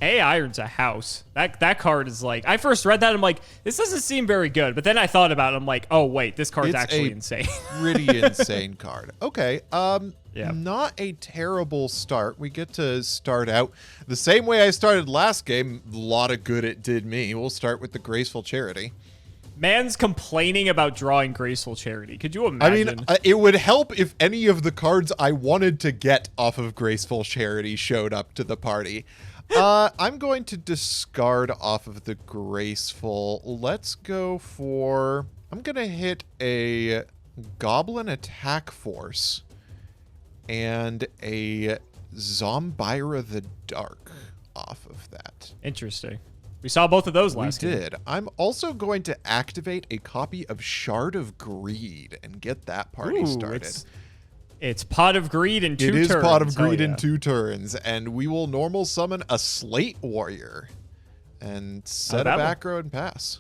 Iron's a house. That card is like, I first read that, I'm like, this doesn't seem very good. But then I thought about it, I'm like, oh wait, this card's actually insane. Pretty insane card. Okay, yeah. Not a terrible start. We get to start out the same way I started last game. A lot of good it did me. We'll start with the Graceful Charity. Man's complaining about drawing Graceful Charity. Could you imagine? I mean, it would help if any of the cards I wanted to get off of Graceful Charity showed up to the party. I'm going to discard off of the Graceful. Let's go for... I'm going to hit a Goblin Attack Force and a Zombira the Dark off of that. Interesting. We saw both of those last game. We did. I'm also going to activate a copy of Shard of Greed and get that party started. It's Pot of Greed in 2 turns. It is Pot of Greed in 2 turns, and we will normal summon a Slate Warrior and set a back row and pass.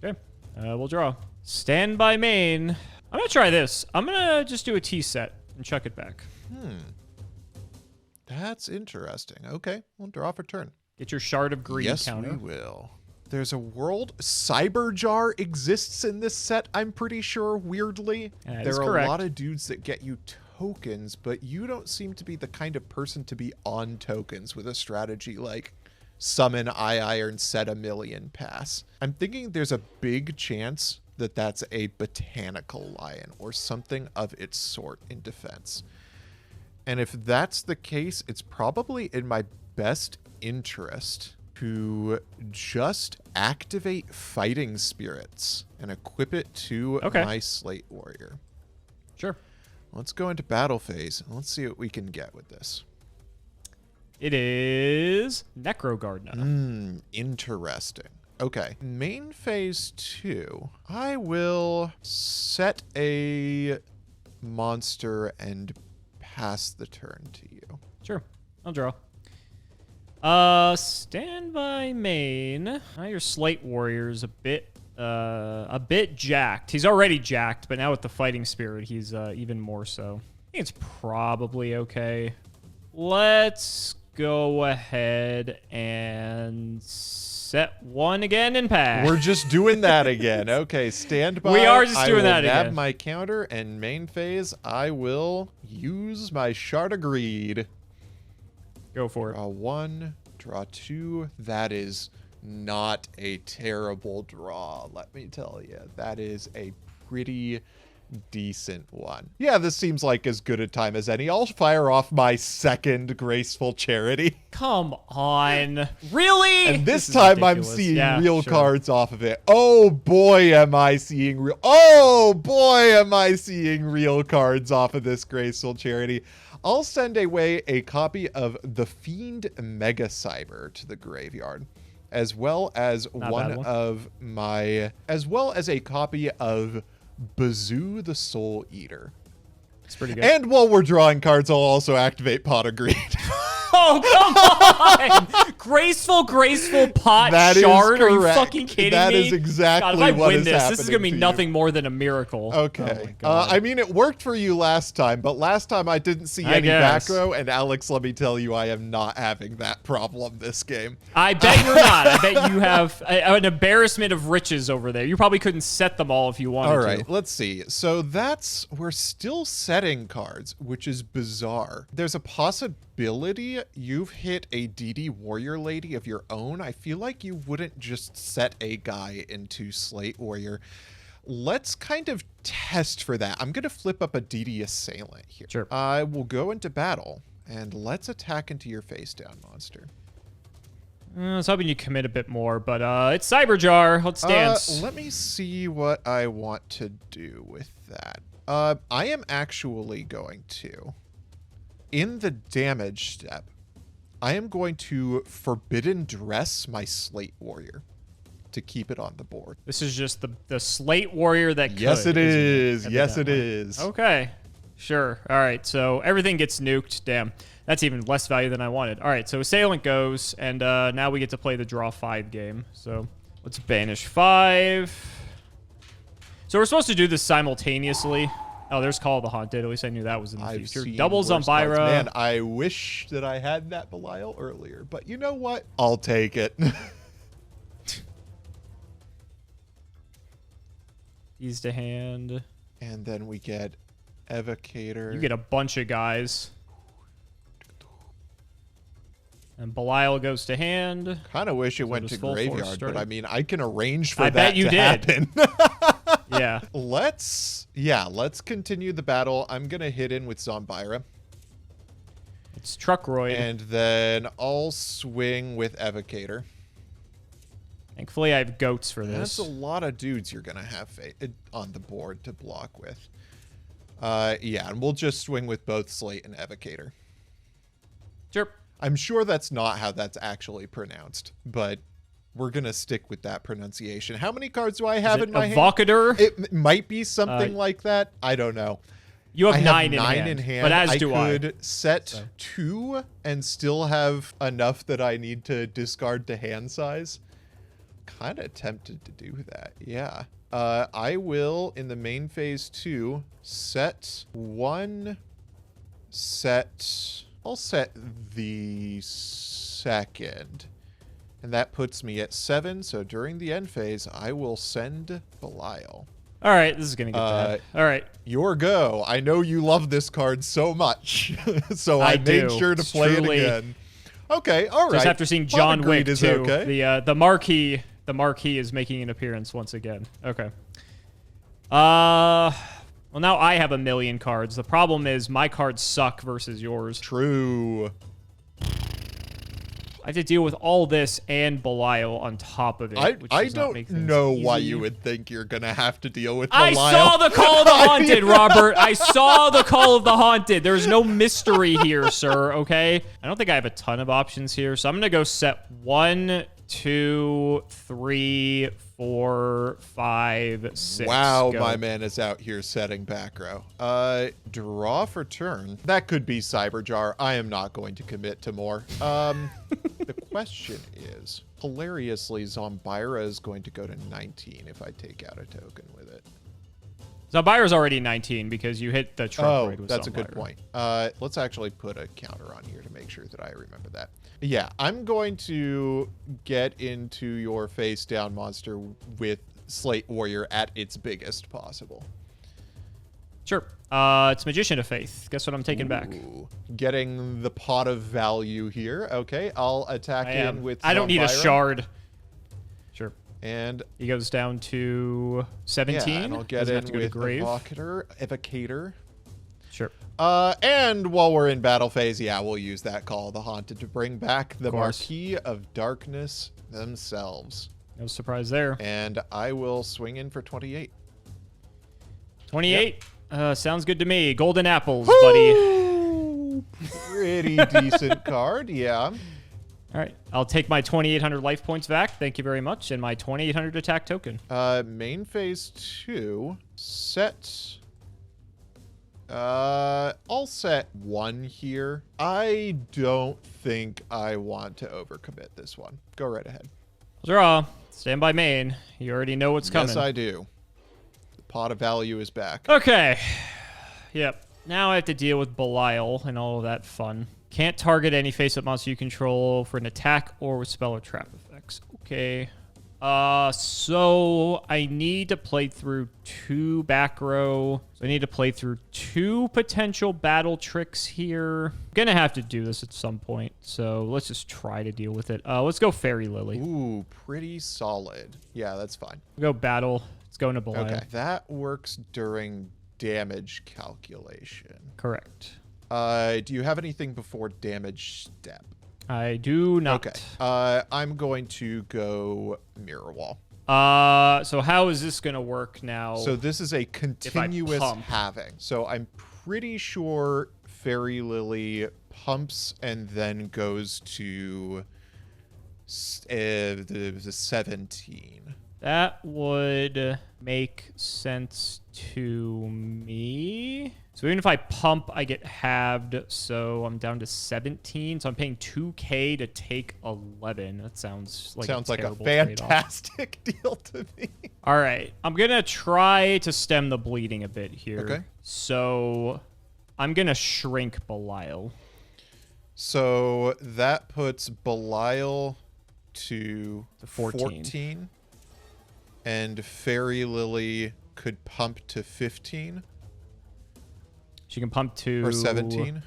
Okay, we'll draw. Stand by main. I'm going to try this. I'm going to just do a T set and chuck it back. That's interesting. Okay, we'll draw for turn. Get your Shard of Greed counter. Yes, we will. There's a world. Cyber Jar exists in this set, I'm pretty sure, weirdly. There are a lot of dudes that get you tokens, but you don't seem to be the kind of person to be on tokens with a strategy like summon Iron, set a million, pass. I'm thinking there's a big chance that that's a Botanical Lion or something of its sort in defense. And if that's the case, it's probably in my best interest to just activate Fighting Spirits and equip it to my Slate Warrior. Sure. Let's go into battle phase. Let's see what we can get with this. It is Necro Gardener. Interesting. Okay. Main phase 2. I will set a monster and pass the turn to you. Sure. I'll draw. Stand by main. Now your Slate Warrior's a bit jacked. He's already jacked, but now with the Fighting Spirit, he's even more so. I think it's probably okay. Let's go ahead and set one again and pass. We're just doing that again. Okay, stand by. We are just doing that again. I will again. my counter, and main phase, I will use my Shard of Greed. Go for it. Draw 1, draw 2. That is not a terrible draw, let me tell you. That is a pretty decent one. Yeah, this seems like as good a time as any. I'll fire off my second Graceful Charity. Come on. Really? And this is time I'm ridiculous. seeing real cards off of it. Oh boy, am I seeing real. Oh boy, am I seeing real cards off of this Graceful Charity. I'll send away a copy of The Fiend Mega Cyber to the graveyard, as well as as well as a copy of Bazoo the Soul Eater. It's pretty good. And while we're drawing cards, I'll also activate Pot of Greed. Oh, come on! graceful pot That is shard? Are you correct. fucking kidding That me? is exactly God, if I what win is this is going to be happening to nothing you. more than a miracle. Okay. Oh my God. I mean, it worked for you last time, but last time I didn't see any back guess. row, and Alex, let me tell you, I am not having that problem this game. I bet you're not. I bet you have an embarrassment of riches over there. You probably couldn't set them all if you wanted All right, to. let's see. So we're still setting cards, which is bizarre. There's a possibility you've hit a DD Warrior Lady of your own. I feel like you wouldn't just set a guy into Slate Warrior. Let's kind of test for that. I'm going to flip up a DD Assailant here. Sure. I will go into battle, and let's attack into your face down monster. I was hoping you commit a bit more, but it's Cyberjar. Let's dance. Let me see what I want to do with that. I am actually going to, in the damage step, I am going to Forbidden Dress my Slate Warrior to keep it on the board. This is just the Slate Warrior that could. Yes, it is. Yes, it Evidently. is. Okay. Sure. All right. So everything gets nuked. Damn. That's even less value than I wanted. All right. So Assailant goes, and now we get to play the draw 5 game. So let's banish 5. So we're supposed to do this simultaneously. Oh, there's Call of the Haunted. At least I knew that was in the future. Doubles on Byra. Man, I wish that I had that Belial earlier, but you know what? I'll take it. Ease to hand. And then we get Evocator. You get a bunch of guys. And Belial goes to hand. Kind of wish it went does to full force graveyard, strike. but I mean, I can arrange for I that bet you to did. happen. Yeah. Let's continue the battle. I'm going to hit in with Zombira. It's Truckroid. And then I'll swing with Evocator. Thankfully, I have goats for That's this. a lot of dudes you're going to have on the board to block with. Yeah, and we'll just swing with both Slate and Evocator. Sure. I'm sure that's not how that's actually pronounced, but we're going to stick with that pronunciation. How many cards do I have in my hand? Evocator? It might be something like that. I don't know. You have, I nine, have in in hand. But as I do could set 2 and still have enough that I need to discard to hand size. Kind of tempted to do that. Yeah. I will, in the main phase 2, set 1, I'll set the second. And that puts me at 7, so during the end phase, I will send Belial. All right, this is going to get bad. All right. Your go. I know you love this card so much, so I do. made sure to It's play truly- it again. Okay, all right. Just after seeing Pot John of Wick, Greed is too. okay. The marquee is making an appearance once again. Okay. Well, now I have 1,000,000 cards. The problem is my cards suck versus yours. True. I have to deal with all this and Belial on top of it. I does not make don't things know why easy. you would think you're going to have to deal with I Belial. saw the Call of the Haunted, Robert. I saw the Call of the Haunted. There's no mystery here, sir, okay? I don't think I have a ton of options here, so I'm going to go set 1, 2, 3, 4, 5, 6. Wow, Go. my man is out here setting back row. Draw for turn. That could be Cyberjar. I am not going to commit to more. The question is, hilariously, Zombira is going to go to 19 if I take out a token with it. Zombire's already 19 because you hit the trunk raid with that's a Zombire. good point. Let's actually put a counter on here to make sure that I remember that. Yeah, I'm going to get into your face down monster with Slate Warrior at its biggest possible. Sure. It's Magician of Faith. Guess what I'm taking back? Getting the pot of value here. Okay, I'll attack in with I don't need a Zombira. shard. Sure. And he goes down to 17. Yeah, and I'll get in with Evocator. Sure. And while we're in battle phase, yeah, we'll use that Call of the Haunted to bring back the Marquis of Darkness themselves. No surprise there. And I will swing in for 28. 28? Yep. Sounds good to me. Golden apples, buddy. Pretty decent card, yeah. All right, I'll take my 2,800 life points back. Thank you very much. And my 2,800 attack token. Main phase 2, set... I'll set 1 here. I don't think I want to overcommit this one. Go right ahead. Draw. Stand by main. You already know what's coming. Yes, I do. The pot of value is back. Okay. Yep. Now I have to deal with Belial and all of that fun. Can't target any face-up monster you control for an attack or with spell or trap effects. Okay. So I need to play through 2 back row. So I need to play through 2 potential battle tricks here. I'm gonna have to do this at some point. So let's just try to deal with it. Let's go Fairy Lily. Ooh, pretty solid. Yeah, that's fine. We'll go battle. Let's go into Belial. Okay, that works during damage calculation. Correct. Do you have anything before damage step? I do not. Okay. I'm going to go Mirror Wall. So how is this going to work now? So this is a continuous halving. So I'm pretty sure Fairy Lily pumps and then goes to the 17. That would make sense to me. So even if I pump, I get halved. So I'm down to 17. So I'm paying 2K to take 11. That sounds like a fantastic deal to me. All right. I'm going to try to stem the bleeding a bit here. Okay. So I'm going to shrink Belial. So that puts Belial to 14. And Fairy Lily could pump to 15. She can pump to... Or 17?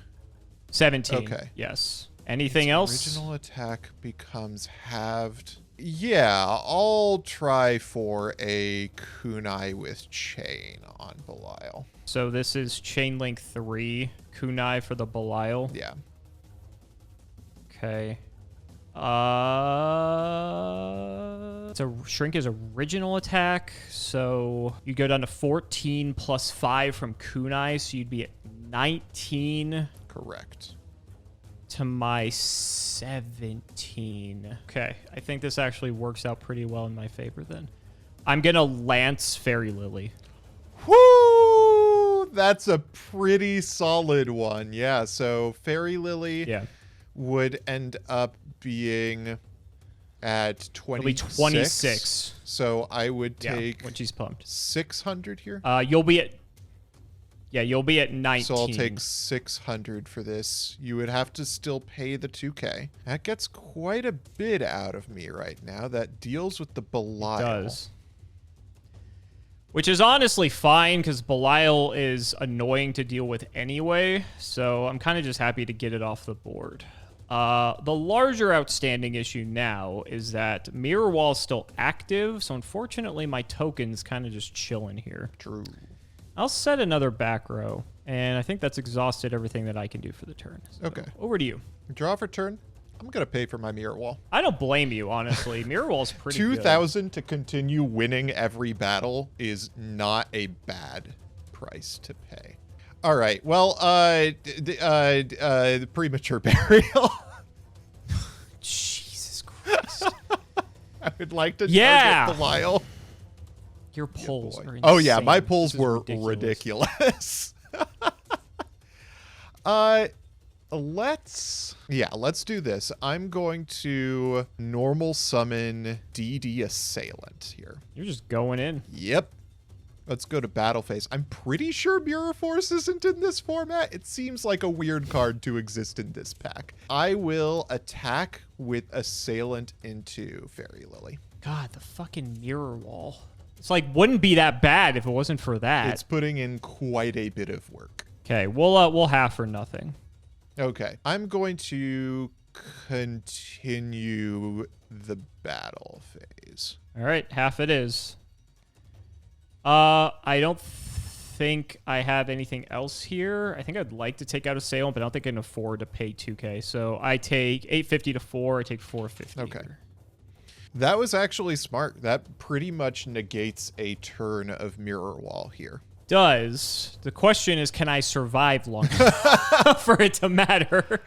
17. Okay. Yes. Anything else? Original attack becomes halved. Yeah, I'll try for a kunai with chain on Belial. So this is chain link 3. Kunai for the Belial. Yeah. Okay. It's a shrink is original attack, so you go down to 14 plus 5 from kunai, so you'd be at 19. Correct. To my 17. Okay, I think this actually works out pretty well in my favor then. I'm gonna Lance Fairy Lily. Whoo! That's a pretty solid one. Yeah, so Fairy Lily would end up being at 26. So I would take when she's pumped 600 here. You'll be at 19. So I'll take 600 for this. You would have to still pay the 2K. That gets quite a bit out of me right now. That deals with the Belial. It does. Which is honestly fine because Belial is annoying to deal with anyway. So I'm kind of just happy to get it off the board. The larger outstanding issue now is that Mirror Wall is still active, so unfortunately my token's kind of just chilling here. True. I'll set another back row, and I think that's exhausted everything that I can do for the turn. So okay. Over to you. Draw for turn. I'm going to pay for my Mirror Wall. I don't blame you, honestly. Mirror Wall's pretty 2,000 to continue winning every battle is not a bad price to pay. All right. Well, the premature burial. Jesus Christ. I would like to target Belial. Your pulls are insane. Oh, yeah. My pulls were ridiculous. Let's do this. I'm going to normal summon DD Assailant here. You're just going in. Yep. Let's go to battle phase. I'm pretty sure Mirror Force isn't in this format. It seems like a weird card to exist in this pack. I will attack with Assailant into Fairy Lily. God, the fucking mirror wall. It's like, wouldn't be that bad if it wasn't for that. It's putting in quite a bit of work. Okay, we'll half for nothing. Okay, I'm going to continue the battle phase. All right, half it is. I don't think I have anything else here. I think I'd like to take out Assailant, but I don't think I can afford to pay 2K. So I take 850 to 4. I take 450. Okay. Here. That was actually smart. That pretty much negates a turn of Mirror Wall here. Does. The question is, can I survive long enough for it to matter?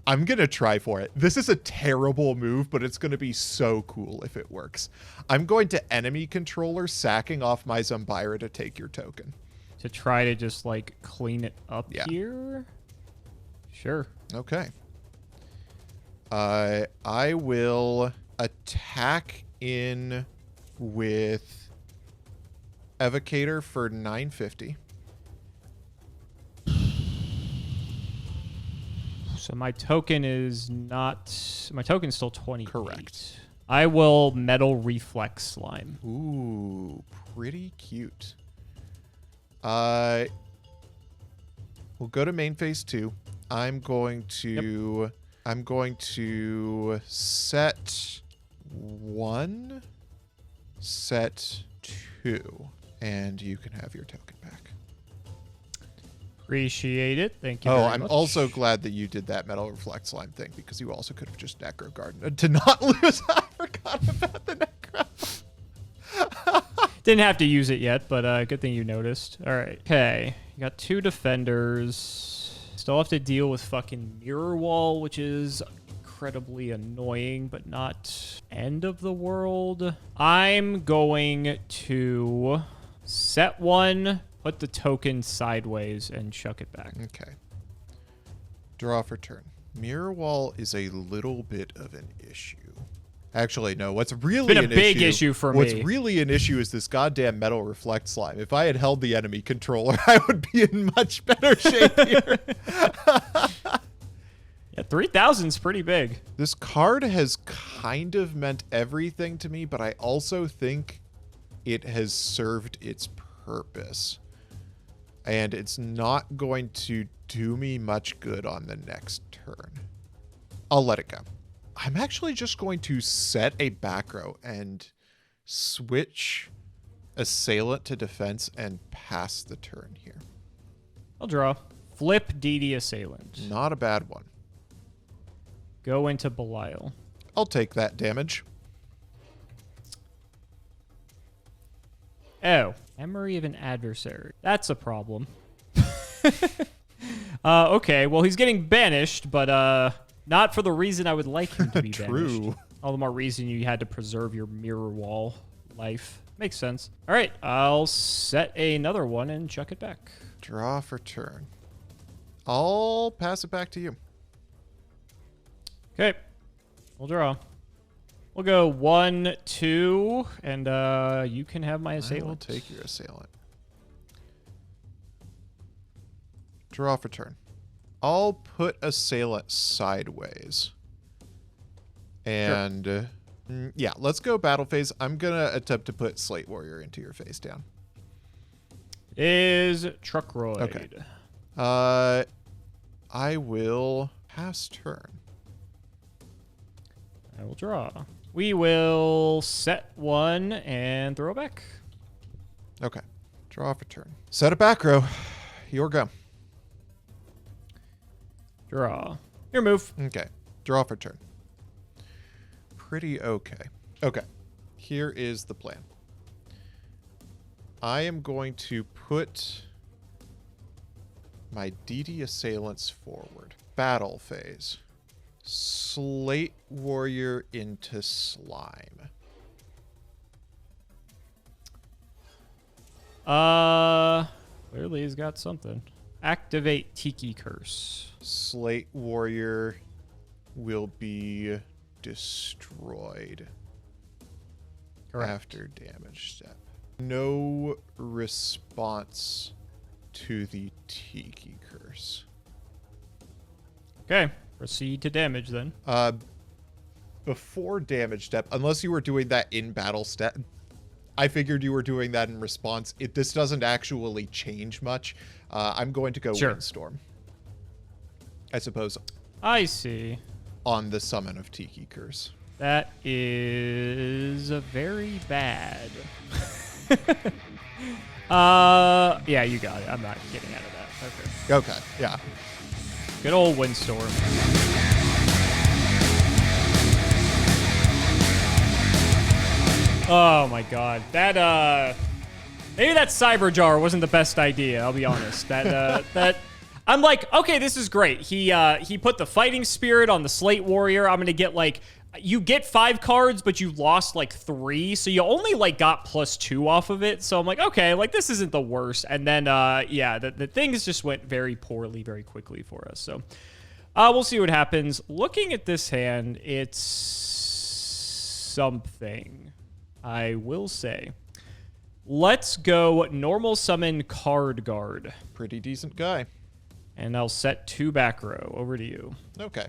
I'm going to try for it. This is a terrible move, but it's going to be so cool if it works. I'm going to enemy controller, sacking off my Zumbira to take your token. To try to just, like, clean it up here? Sure. Okay. I will attack in with Evocator for 950. So my token is not... My token's still 20. Correct. I will Metal Reflex Slime. Ooh, pretty cute. We'll go to main phase 2. I'm going to set 1, set 2, and you can have your token back. Appreciate it. Thank you. Oh, very I'm much. also glad that you did that Metal Reflect Slime thing, because you also could have just Necro Garden to not lose. I forgot about the Necro. Didn't have to use it yet, but good thing you noticed. All right. Okay. You got 2 defenders. Still have to deal with fucking Mirror Wall, which is incredibly annoying, but not end of the world. I'm going to set 1, put the token sideways, and chuck it back. Okay. Draw for turn. Mirror Wall is a little bit of an issue. Actually, no. What's really It's been a big issue for me. What's really an issue is this goddamn Metal Reflect Slime. If I had held the enemy controller, I would be in much better shape here. Yeah, 3,000's pretty big. This card has kind of meant everything to me, but I also think it has served its purpose. And it's not going to do me much good on the next turn. I'll let it go. I'm actually just going to set a back row and switch Assailant to defense and pass the turn here. I'll draw. Flip DD Assailant. Not a bad one. Go into Belial. I'll take that damage. Oh. Memory of an adversary. That's a problem. Okay, well, he's getting banished, but not for the reason I would like him to be True. banished. All the more reason you had to preserve your Mirror Wall life. Makes sense. All right, I'll set another one and chuck it back. Draw for turn. I'll pass it back to you. Okay, we'll draw. We'll go 1, 2, and you can have my Assailant. I will take your Assailant. Draw for turn. I'll put Assailant sideways. And yeah, let's go battle phase. I'm going to attempt to put Slate Warrior into your face down. Is Truckroid. Okay. I will pass turn. I will draw. We will set 1 and throw it back. Okay. Draw for turn. Set a back row. Your go. Draw. Your move. Okay. Draw for turn. Pretty okay. Okay. Here is the plan. I am going to put my DD Assailants forward. Battle phase. Slate Warrior into Slime. Clearly he's got something. Activate Tiki Curse. Slate Warrior will be destroyed. Correct. After damage step. No response to the Tiki Curse. Okay, proceed to damage then. Before damage step, unless you were doing that in battle step, I figured you were doing that in response. This doesn't actually change much. I'm going to go Windstorm. I suppose. I see. On the summon of Tiki Curse. That is very bad. Yeah, you got it. I'm not getting out of that. Okay. Okay, yeah. Good old Windstorm. Oh my god. That maybe that Cyber Jar wasn't the best idea, I'll be honest. That I'm like, okay, this is great. He put the Fighting Spirit on the Slate Warrior. I'm gonna get like, you get 5 cards, but you lost like 3, so you only like got +2 off of it. So I'm like, okay, like this isn't the worst. And then yeah, the things just went very poorly very quickly for us. So we'll see what happens. Looking at this hand, it's something, I will say. Let's go normal summon Card Guard. Pretty decent guy. And I'll set 2 back row. Over to you. Okay.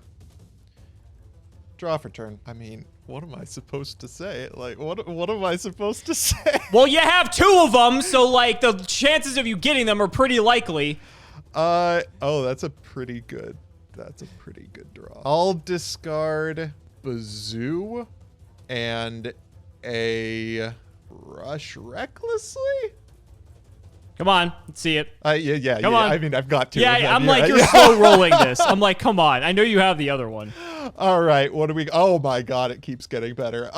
Draw for turn. I mean, what am I supposed to say? Like, what am I supposed to say? Well, you have 2 of them, so like the chances of you getting them are pretty likely. Oh, that's a pretty good draw. I'll discard Bazoo and a Rush Recklessly. Come on, let's see it. Yeah. Come on. I mean, I've got 2 Yeah, of them. I'm like, you're slow rolling this. I'm like, come on. I know you have the other one. All right, what do we... Oh my god, it keeps getting better.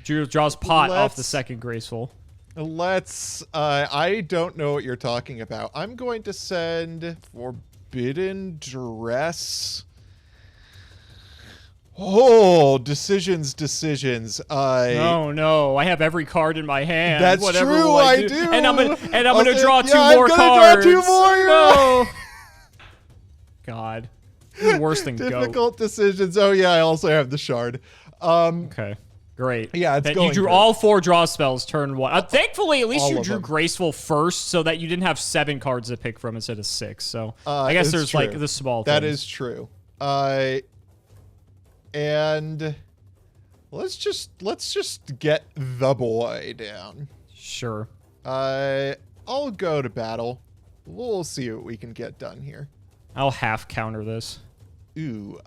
Drew draws pot off the second graceful. Let's... I don't know what you're talking about. I'm going to send Forbidden Dress... Oh, decisions. No, I have every card in my hand. That's Whatever true, I do. And I'm gonna draw 2 more cards. Draw 2 more. No. God, this is worse than difficult decisions. Oh yeah, I also have the shard. Okay, great. Yeah, it's going. You drew all 4 draw spells turn 1. Thankfully, at least all you drew graceful first, so that you didn't have 7 cards to pick from instead of 6. So I guess there's true. like the small. That things. is true. And let's just get the boy down. Sure. I'll go to battle. We'll see what we can get done here. I'll half counter this. Ooh.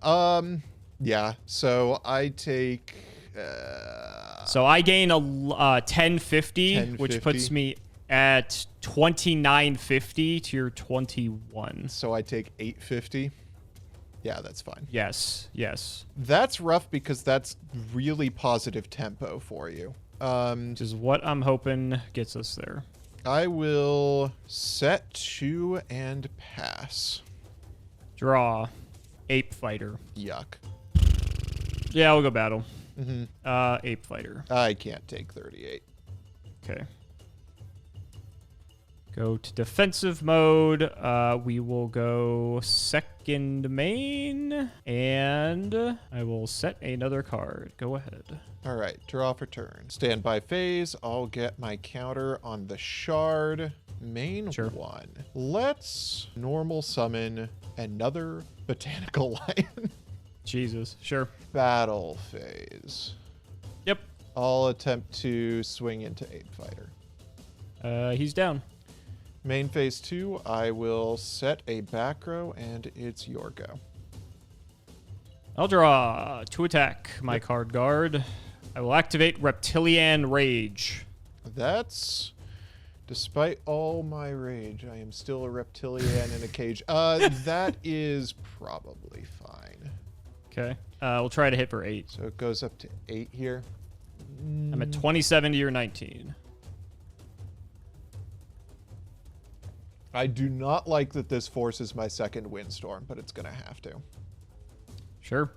Yeah. So I take. So I gain a 1050, which puts me at 2950 to your 21. So I take 850. Yeah, that's fine. Yes. That's rough because that's really positive tempo for you. Which is what I'm hoping gets us there. I will set 2 and pass. Draw. Ape Fighter. Yuck. Yeah, we'll go battle. Mm-hmm. Ape Fighter. I can't take 38. Okay. Go to defensive mode. We will go second main, and I will set another card. Go ahead. All right, draw for turn. Standby phase. I'll get my counter on the shard. Main 1. Let's normal summon another botanical lion. Jesus, sure. Battle phase. Yep. I'll attempt to swing into Ape Fighter. He's down. Main phase 2, I will set a back row, and it's your go. I'll draw to attack my card guard. I will activate Reptilian Rage. That's... Despite all my rage, I am still a reptilian in a cage. That is probably fine. Okay. We'll try to hit for 8. So it goes up to 8 here. I'm at 27 to your 19. I do not like that this forces my second windstorm, but it's going to have to. Sure.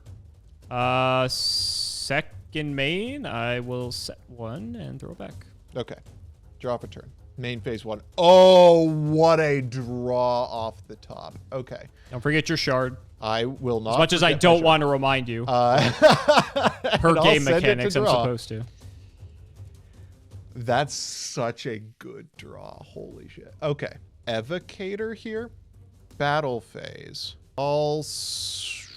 Second main, I will set 1 and throw it back. Okay. Draw for turn. Main phase 1. Oh, what a draw off the top. Okay. Don't forget your shard. I will not. As much as I don't want to remind you. Per game mechanics, I'm supposed to. That's such a good draw. Holy shit. Okay. Evocator here. Battle phase. It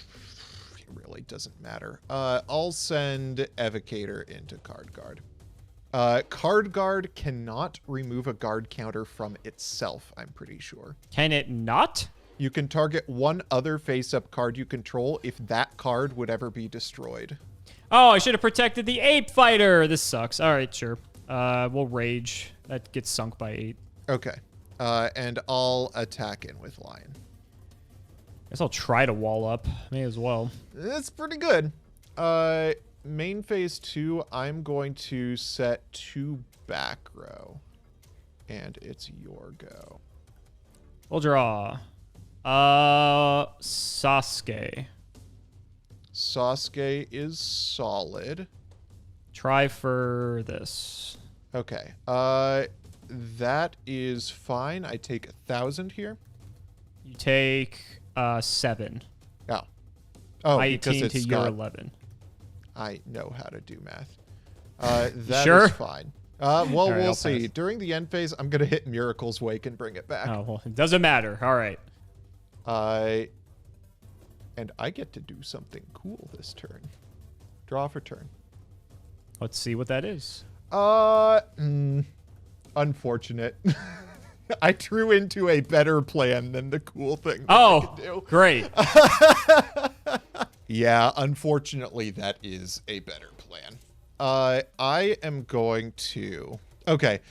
really doesn't matter. I'll send Evocator into card guard. Card guard cannot remove a guard counter from itself, I'm pretty sure. Can it not? You can target one other face-up card you control if that card would ever be destroyed. Oh, I should have protected the ape fighter. This sucks. All right, sure. We'll rage. That gets sunk by 8. Okay. And I'll attack in with lion. Guess I'll try to wall up. May as well. That's pretty good. Main phase 2, I'm going to set 2 back row. And it's your go. We'll draw. Sasuke. Sasuke is solid. Try for this. Okay. That is fine. I take 1,000 here. You take 7. Oh. Oh, my because 18 it's to your 11. I know how to do math. That sure? is fine. Well, right, we'll I'll see. pass. During the end phase, I'm going to hit Miracle's Wake and bring it back. Oh, well, it doesn't matter. All right. And I get to do something cool this turn. Draw for turn. Let's see what that is. Unfortunate. I drew into a better plan than the cool thing that I could do. Great. Yeah, unfortunately, that is a better plan. I am going to... Okay,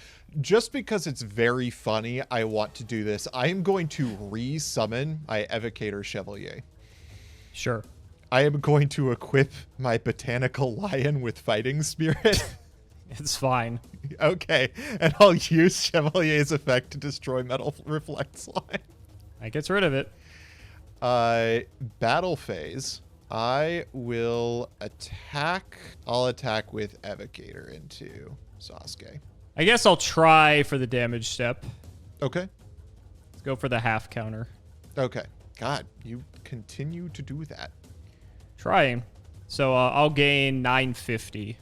just because it's very funny, I want to do this. I am going to re-summon my Evocator Chevalier. Sure. I am going to equip my Botanical Lion with Fighting Spirit. It's fine. Okay, and I'll use Chevalier's effect to destroy Metal Reflect Slime. That gets rid of it. Battle phase. I will attack. I'll attack with Evocator into Sasuke. I guess I'll try for the damage step. Okay. Let's go for the half counter. Okay. God, you continue to do that. Trying. So I'll gain 950.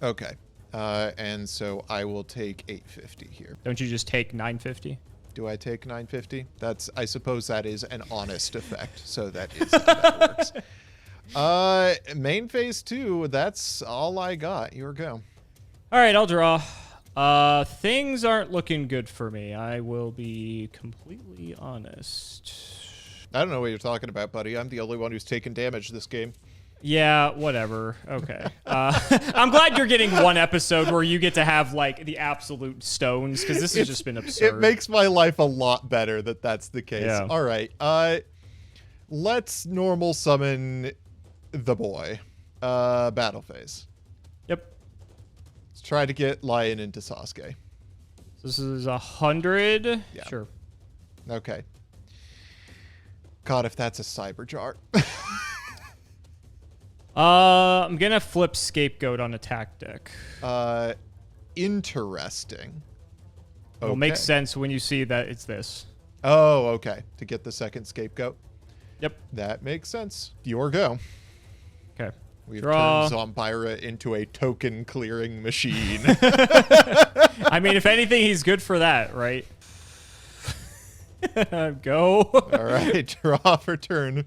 Okay. And so I will take 850 here. Don't you just take 950? Do I take 950? I suppose that is an honest effect. So that is how that works. Main phase 2, that's all I got. Your go. All right, I'll draw. Things aren't looking good for me. I will be completely honest. I don't know what you're talking about, buddy. I'm the only one who's taken damage this game. Yeah, whatever. Okay. I'm glad you're getting one episode where you get to have, like, the absolute stones, because this has just been absurd. It makes my life a lot better that that's the case. Yeah. All right. Let's normal summon the boy. Battle phase. Yep. Let's try to get Lion into Sasuke. This is 100. Yeah. Sure. Okay. God, if that's a cyber jar. I'm gonna flip Scapegoat on attack deck. Interesting. It'll make sense when you see that it's this. Oh, okay. To get the second Scapegoat. Yep. That makes sense. Your go. Okay. We've Draw. turned Zombira into a token clearing machine. I mean, if anything, he's good for that, right? Go. All right. Draw for turn.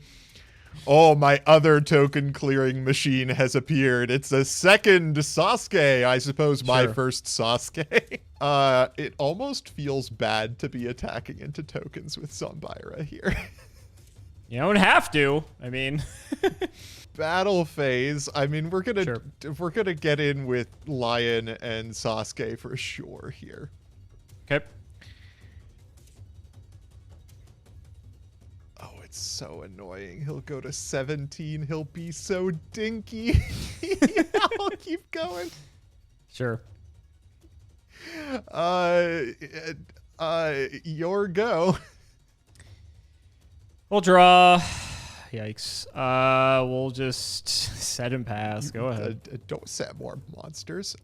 Oh, my other token clearing machine has appeared. It's a second Sasuke. I suppose my Sure. first Sasuke. It almost feels bad to be attacking into tokens with Zombira here. You don't have to. I mean, Battle phase. I mean, we're gonna Sure. get in with Lion and Sasuke for sure here. okay. Oh, it's so annoying. He'll go to 17. He'll be so dinky. I'll keep going. Sure. Your go. We'll draw. Yikes. We'll just set and pass. Go ahead. Don't set more monsters.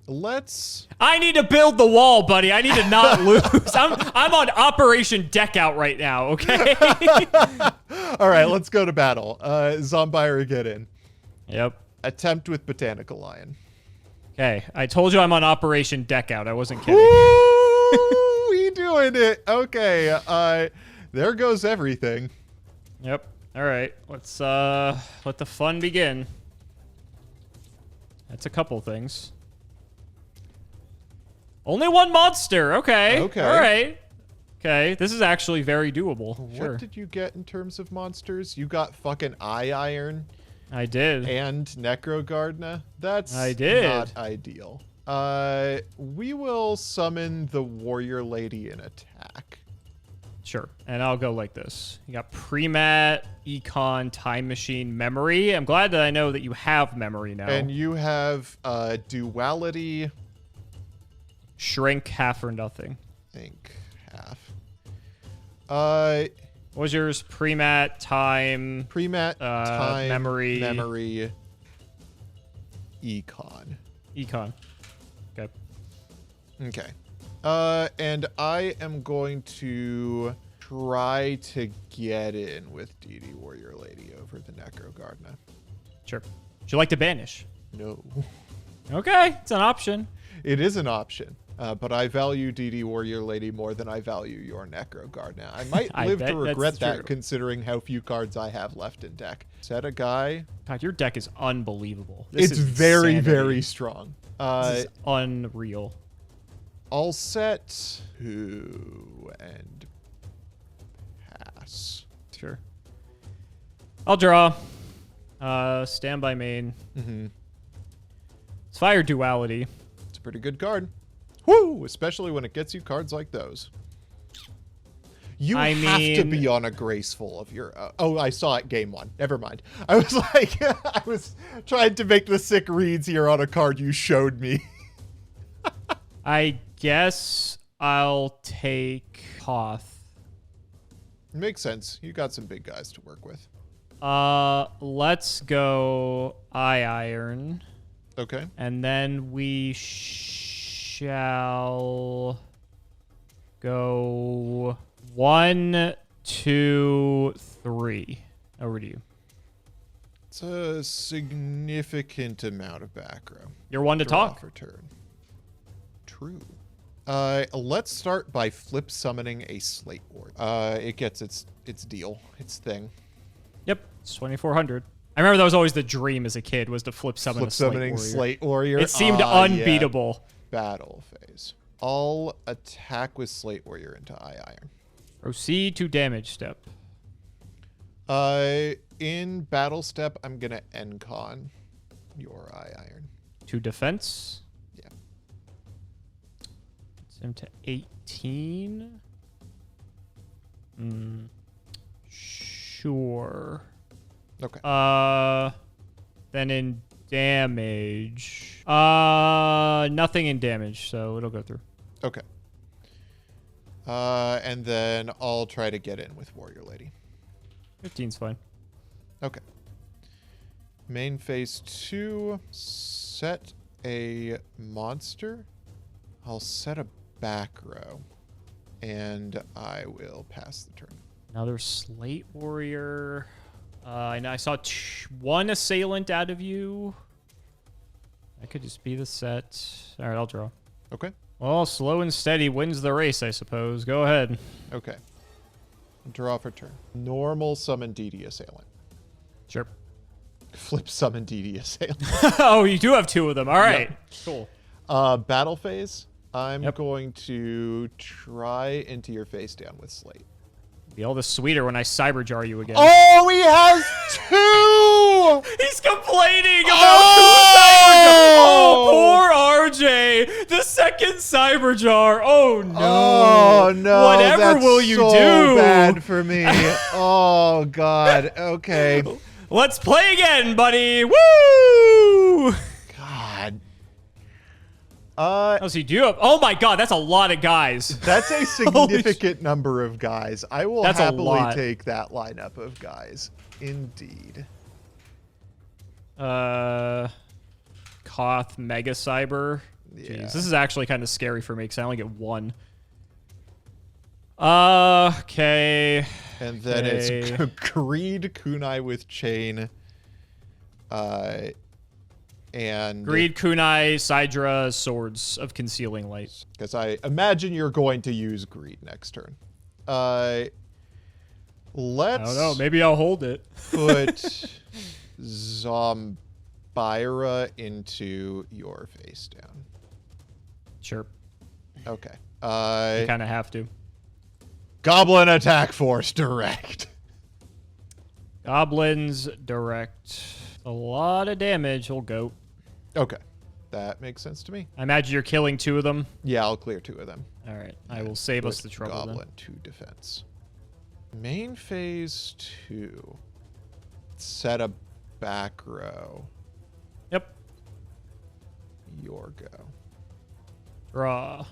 Let's. I need to build the wall, buddy. I need to not lose. I'm on Operation Deck Out right now, okay? All right, let's go to battle. Zombira, get in. Yep. Attempt with Botanical Lion. Okay, I told you I'm on Operation Deck Out. I wasn't kidding. Ooh, we doing it. Okay, there goes everything. Yep. All right, let's let the fun begin. That's a couple things. Only one monster. Okay. Okay. All right. Okay, this is actually very doable. What did you get in terms of monsters? You got fucking Eye Iron. I did. And Necrogardna. That's I did. not ideal. We will summon the Warrior Lady in attack. Sure. And I'll go like this. You got Premat, Econ, Time Machine, Memory. I'm glad that I know that you have Memory now. And you have Duality. Shrink, half or nothing. Think half. What was yours? Premat, Time. Premat, Time, Memory. Memory, Econ. Econ. Okay. Okay. And I am going to try to get in with DD Warrior Lady over the Necrogardna. Sure. Would you like to banish? No. Okay, it's an option. It is an option. But I value DD Warrior Lady more than I value your Necrogardna. I might live to regret that considering how few cards I have left in deck. Set a guy. God, your deck is unbelievable. This It's is very, insanity. very strong. This is unreal. I'll set who and pass. Sure. I'll draw. Standby main. Mm-hmm. It's Fire Duality. It's a pretty good card. Woo! Especially when it gets you cards like those. You have to be on a graceful of your... oh, I saw it game one. Never mind. I was like... I was trying to make the sick reads here on a card you showed me. I guess I'll take Hoth. Makes sense. You got some big guys to work with. Let's go Eye Iron. Okay. And then we shall go 1, 2, 3. Over to you. It's a significant amount of back row. You're one to Draw talk. for turn. True. Let's start by flip summoning a Slate Ward. It gets its deal, its thing. Yep, it's 2,400. I remember that was always the dream as a kid, was to flip summon a Slate Warrior. It seemed unbeatable. Yeah. Battle phase. I'll attack with Slate Warrior into Eye Iron. Proceed to damage step. In battle step, I'm gonna Encon your Eye Iron. To defense. Yeah. It's him to 18. Sure. Okay. Then in damage. Nothing in damage, so it'll go through. Okay. And then I'll try to get in with Warrior Lady. 15's fine. Okay. Main phase 2. Set a monster. I'll set a back row. And I will pass the turn. Another Slate Warrior. I saw one assailant out of you. That could just be the set. All right, I'll draw. Okay. Well, slow and steady wins the race, I suppose. Go ahead. Okay. Draw for turn. Normal summon DD Assailant. Sure. Flip summon DD Assailant. Oh, you do have two of them. All right. Yep. Cool. Battle phase. I'm going to try into your face down with Slate. Be all the sweeter when I cyber jar you again. Oh, he has two! He's complaining about two cyber jar. Oh, poor RJ. The second cyber jar. Oh, no. Oh, no. Whatever that's will you so do? bad for me. Oh, God. Okay. Let's play again, buddy. Woo! God. Oh, so you do have... Oh, my God. That's a lot of guys. That's a significant number of guys. I will That's happily take that lineup of guys. Indeed. Koth Mega Cyber. Yeah. Jeez, this is actually kind of scary for me because I only get one. Okay. And then it's Greed, Kunai with Chain, And Greed, Kunai, Sidra, Swords of Concealing Light. because I imagine you're going to use Greed next turn. I Let's don't know. Maybe I'll hold it. put Zombira into your face down. Sure. Okay. You kind of have to. Goblin attack force direct. Goblins direct. A lot of damage will go. Okay. That makes sense to me. I imagine you're killing 2 of them. Yeah, I'll clear 2 of them. All right. I will save us Put the trouble then. Goblin to defense. Main phase 2. Set a back row. Yep. Your go. Draw.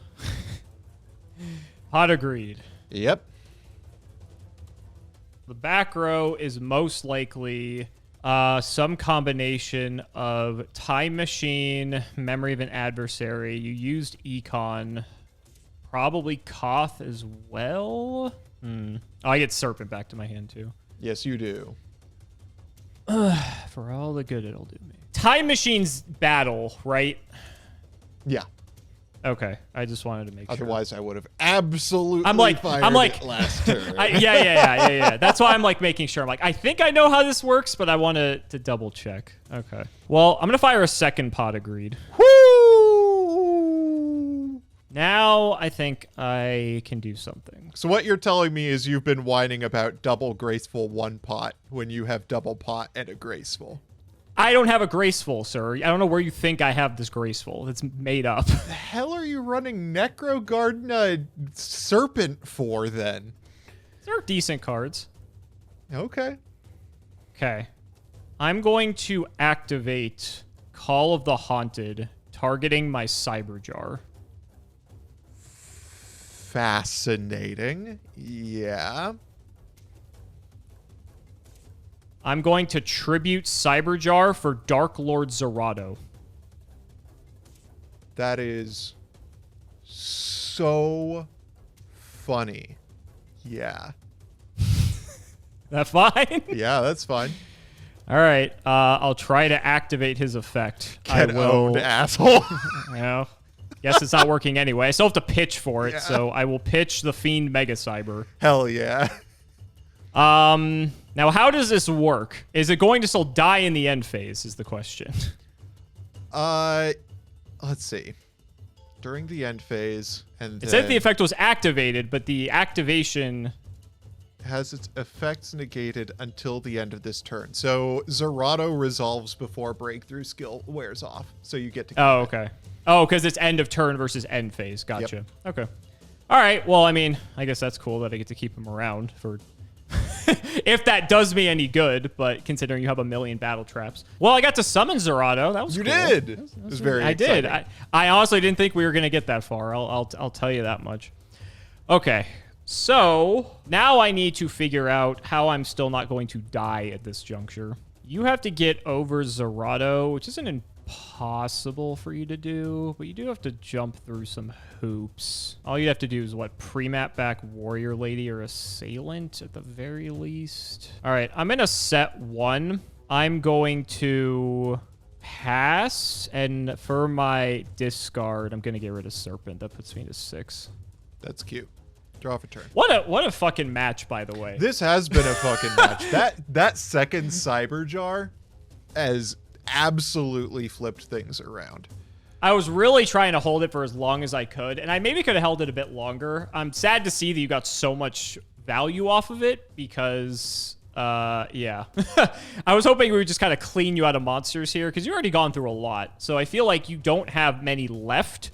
Pot of Greed. Yep. The back row is most likely some combination of Time Machine, Memory of an Adversary. You used Econ. Probably Koth as well. Oh, I get Serpent back to my hand too. Yes, you do. For all the good it'll do me. Time Machine's battle, right? Yeah. Okay, I just wanted to make sure. Otherwise, I would have absolutely fired it last turn. Yeah. That's why I'm like making sure. I'm like, I think I know how this works, but I want to double check. Okay. Well, I'm gonna fire a second Pot of Greed. Woo! Now I think I can do something. So what you're telling me is you've been whining about double graceful 1 pot when you have double pot and a graceful. I don't have a graceful, sir. I don't know where you think I have this graceful. It's made up. The hell are you running Necro Garden Serpent for then? They're decent cards. Okay. Okay. I'm going to activate Call of the Haunted, targeting my Cyberjar. Fascinating. Yeah. I'm going to tribute Cyberjar for Dark Lord Zerato. That is so funny. Yeah. That fine? Yeah, that's fine. All right. I'll try to activate his effect. Get owned, asshole. You know, guess it's not working anyway. I still have to pitch for it, so I will pitch the Fiend Mega Cyber. Hell yeah. Now, how does this work? Is it going to still die in the end phase is the question. Let's see. During the end phase, and It said the effect was activated, but the activation has its effects negated until the end of this turn. So Zerato resolves before breakthrough skill wears off. So you get to keep Oh, it. okay. Oh, because it's end of turn versus end phase. Gotcha. Okay. All right. Well, I mean, I guess that's cool that I get to keep him around for if that does me any good, but considering you have a million battle traps. Well, I got to summon Zerato. That was You cool. did. It was very exciting. I did. I honestly didn't think we were going to get that far. I'll tell you that much. Okay. So now I need to figure out how I'm still not going to die at this juncture. You have to get over Zerato, which isn't impossible for you to do, but you do have to jump through some hoops. All you have to do is what? Pre-map back Warrior Lady or Assailant at the very least. All right, I'm in a set 1. I'm going to pass, and for my discard, I'm going to get rid of Serpent. That puts me to 6. That's cute. Draw for turn. What a fucking match, by the way. This has been a fucking match. That second Cyberjar has absolutely flipped things around. I was really trying to hold it for as long as I could, and I maybe could have held it a bit longer. I'm sad to see that you got so much value off of it because, yeah. I was hoping we would just kind of clean you out of monsters here because you've already gone through a lot. So I feel like you don't have many left.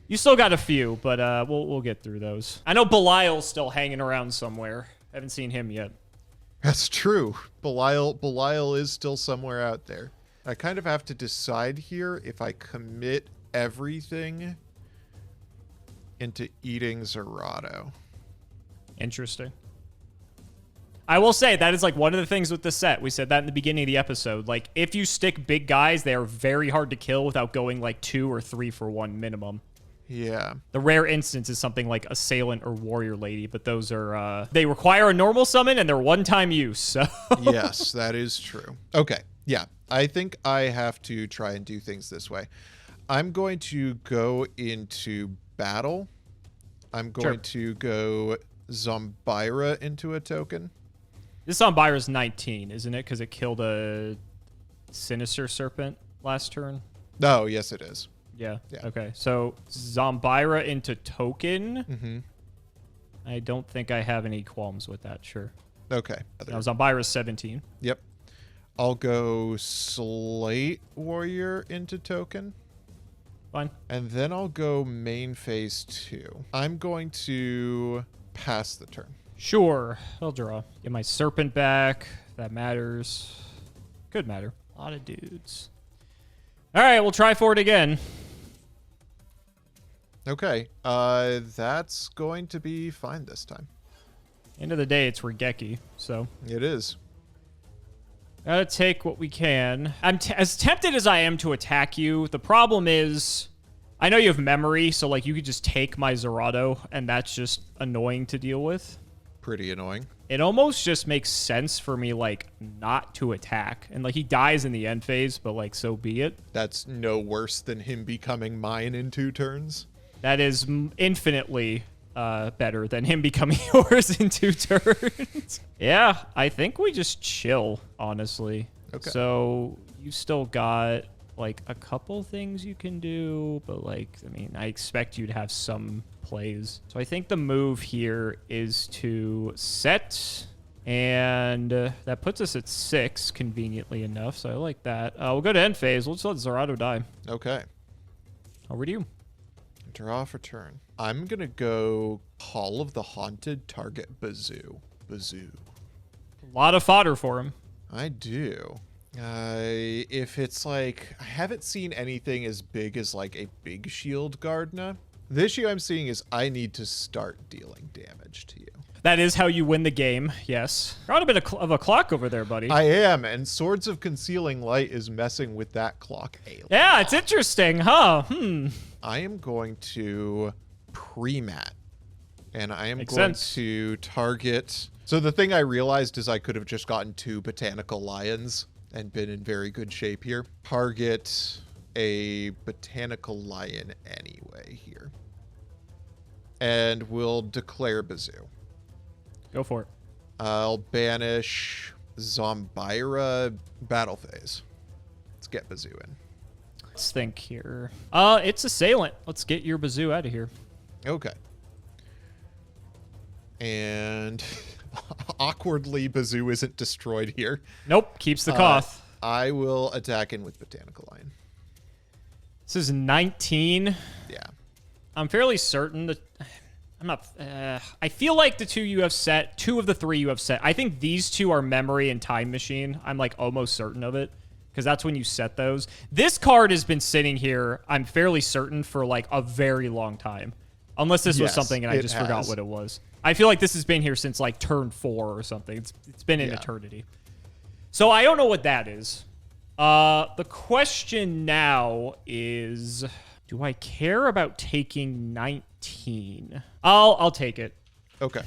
You still got a few, but we'll get through those. I know Belial's still hanging around somewhere. Haven't seen him yet. That's true. Belial is still somewhere out there. I kind of have to decide here if I commit everything into eating Zerato. Interesting. I will say that is like one of the things with the set. We said that in the beginning of the episode. Like, if you stick big guys, they are very hard to kill without going like 2 or 3 for 1 minimum. Yeah. The rare instance is something like Assailant or Warrior Lady, but those are, they require a normal summon and they're one-time use, so. Yes, that is true. Okay. Yeah, I think I have to try and do things this way. I'm going to go into battle. I'm going to go Zombira into a token. This Zombira's 19, isn't it? Because it killed a Sinister Serpent last turn. Oh, yes, it is. Yeah. Okay. So Zombira into token. Mm-hmm. I don't think I have any qualms with that. Sure. Okay. Now Zombira's 17. Yep. I'll go Slate Warrior into token. Fine. And then I'll go main phase 2. I'm going to pass the turn. Sure. I'll draw. Get my Serpent back. That matters. Could matter. A lot of dudes. All right. We'll try for it again. Okay. That's going to be fine this time. End of the day, it's Regeki, so. It is. Gotta take what we can. I'm as tempted as I am to attack you. The problem is, I know you have memory, so like you could just take my Zerato, and that's just annoying to deal with. Pretty annoying. It almost just makes sense for me, like, not to attack. And, like, he dies in the end phase, but, like, so be it. That's no worse than him becoming mine in 2 turns. That is infinitely better than him becoming yours in 2 turns. Yeah, I think we just chill, honestly. Okay. So you still got like a couple things you can do, but like, I mean, I expect you to have some plays. So I think the move here is to set, and that puts us at 6 conveniently enough. So I like that. We'll go to end phase. We'll just let Zerato die. Okay. Over to you. Draw for turn. I'm going to go Hall of the Haunted, target Bazoo. Bazoo. A lot of fodder for him. I do. If it's like, I haven't seen anything as big as like a big shield Gardna. The issue I'm seeing is I need to start dealing damage to you. That is how you win the game, yes. Got a bit of a clock over there, buddy. I am, and Swords of Concealing Light is messing with that clock a lot. Yeah, it's interesting, huh? I am going to pre-mat, and I am Makes going sense. to target... So the thing I realized is I could have just gotten 2 Botanical Lions and been in very good shape here. Target a Botanical Lion anyway here. And we'll declare Bazoo. Go for it. I'll banish Zombira battle phase. Let's get Bazoo in. Let's think here. It's Assailant. Let's get your Bazoo out of here. Okay. And awkwardly, Bazoo isn't destroyed here. Nope, keeps the Koth. I will attack in with Botanical Lion. This is 19. Yeah. I'm fairly certain that... I'm not... I feel like the 2 you have set, 2 of the 3 you have set, I think these 2 are Memory and Time Machine. I'm like almost certain of it, because that's when you set those. This card has been sitting here, I'm fairly certain, for like a very long time. Unless this was something and I just forgot what it was. I feel like this has been here since like turn 4 or something. It's been an eternity. So I don't know what that is. The question now is, do I care about taking 19? I'll take it. Okay.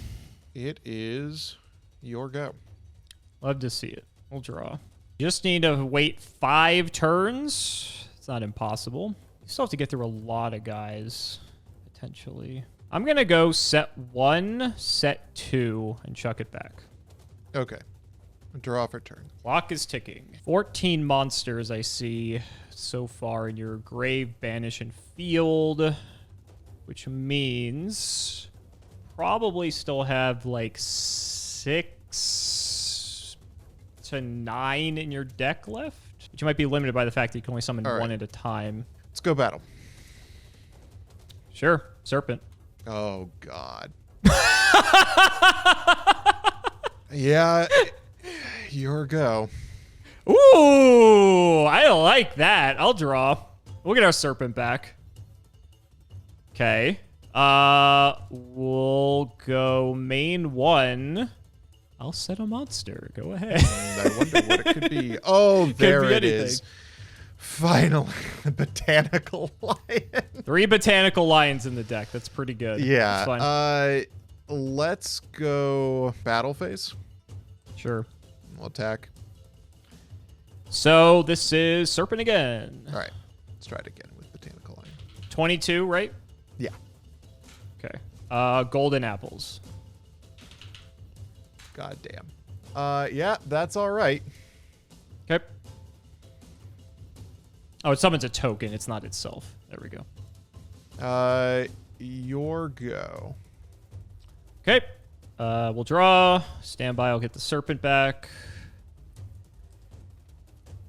It is your go. Love to see it. We'll draw. Just need to wait 5 turns. It's not impossible. You still have to get through a lot of guys, potentially. I'm going to go set 1, set 2, and chuck it back. Okay. Draw for turn. Clock is ticking. 14 monsters I see so far in your grave, banish, and field, which means probably still have like 6 to 9 in your deck left, which might be limited by the fact that you can only summon 1 at a time. Let's go battle. Sure. Serpent. Oh, God. Yeah. Your go. Ooh, I like that. I'll draw. We'll get our Serpent back. Okay. We'll go main 1. I'll set a monster. Go ahead. I wonder what it could be. Oh, there it is. Finally, the Botanical Lion. 3 Botanical Lions in the deck. That's pretty good. Yeah. That's fine. Let's go battle phase. Sure. We'll attack. So this is Serpent again. All right. Let's try it again with Botanical Line. 22, right? Yeah. Okay. Golden apples. God damn. Yeah, that's all right. Okay. Oh, it summons a token. It's not itself. There we go. Your go. Okay. We'll draw. Stand by. I'll get the serpent back.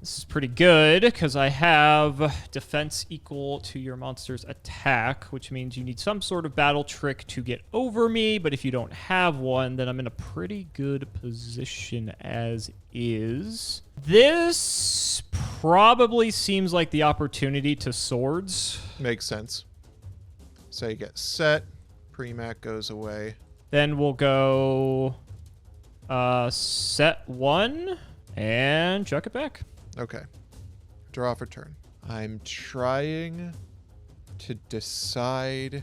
This is pretty good because I have defense equal to your monster's attack, which means you need some sort of battle trick to get over me. But if you don't have one, then I'm in a pretty good position as is. This probably seems like the opportunity to swords. Makes sense. So you get set. Premac goes away. Then we'll go set 1 and chuck it back. Okay. Draw for turn. I'm trying to decide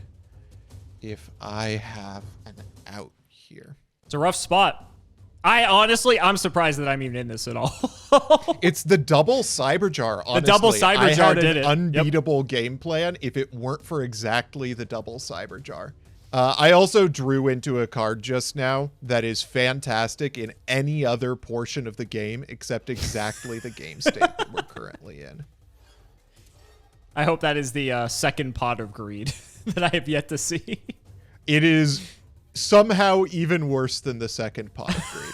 if I have an out here. It's a rough spot. I'm surprised that I'm even in this at all. It's the double Cyberjar, honestly. The double Cyberjar did it. I had an unbeatable game plan if it weren't for exactly the double Cyberjar. I also drew into a card just now that is fantastic in any other portion of the game except exactly the game state that we're currently in. I hope that is the second pot of greed that I have yet to see. It is somehow even worse than the second pot of greed.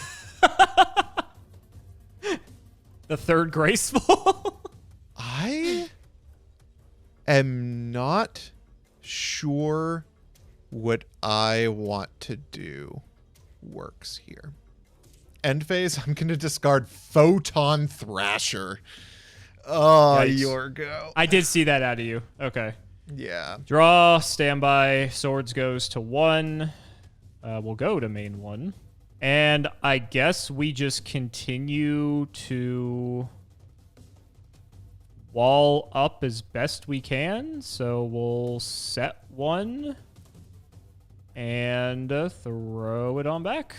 The third graceful. I am not sure what I want to do works here. End phase, I'm going to discard Photon Thrasher. Oh, Yikes. your go. I did see that out of you. Okay. Yeah. Draw, standby, swords goes to 1. We'll go to main 1. And I guess we just continue to wall up as best we can. So we'll set 1 and throw it on back.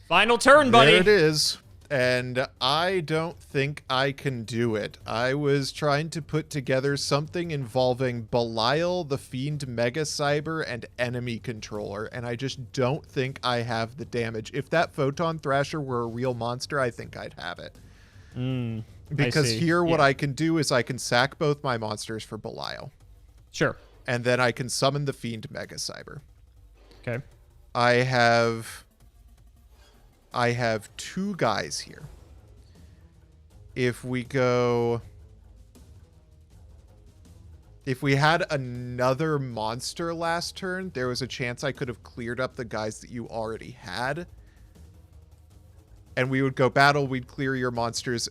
Final turn, buddy. There it is. And I don't think I can do it. I was trying to put together something involving Belial, the Fiend Mega Cyber, and enemy controller, and I just don't think I have the damage. If that Photon Thrasher were a real monster, I think I'd have it. Because here what I can do is I can sack both my monsters for Belial. Sure. And then I can summon the Fiend Mega Cyber. Okay. I have 2 guys here. If we had another monster last turn, there was a chance I could have cleared up the guys that you already had. And we would go battle, we'd clear your monsters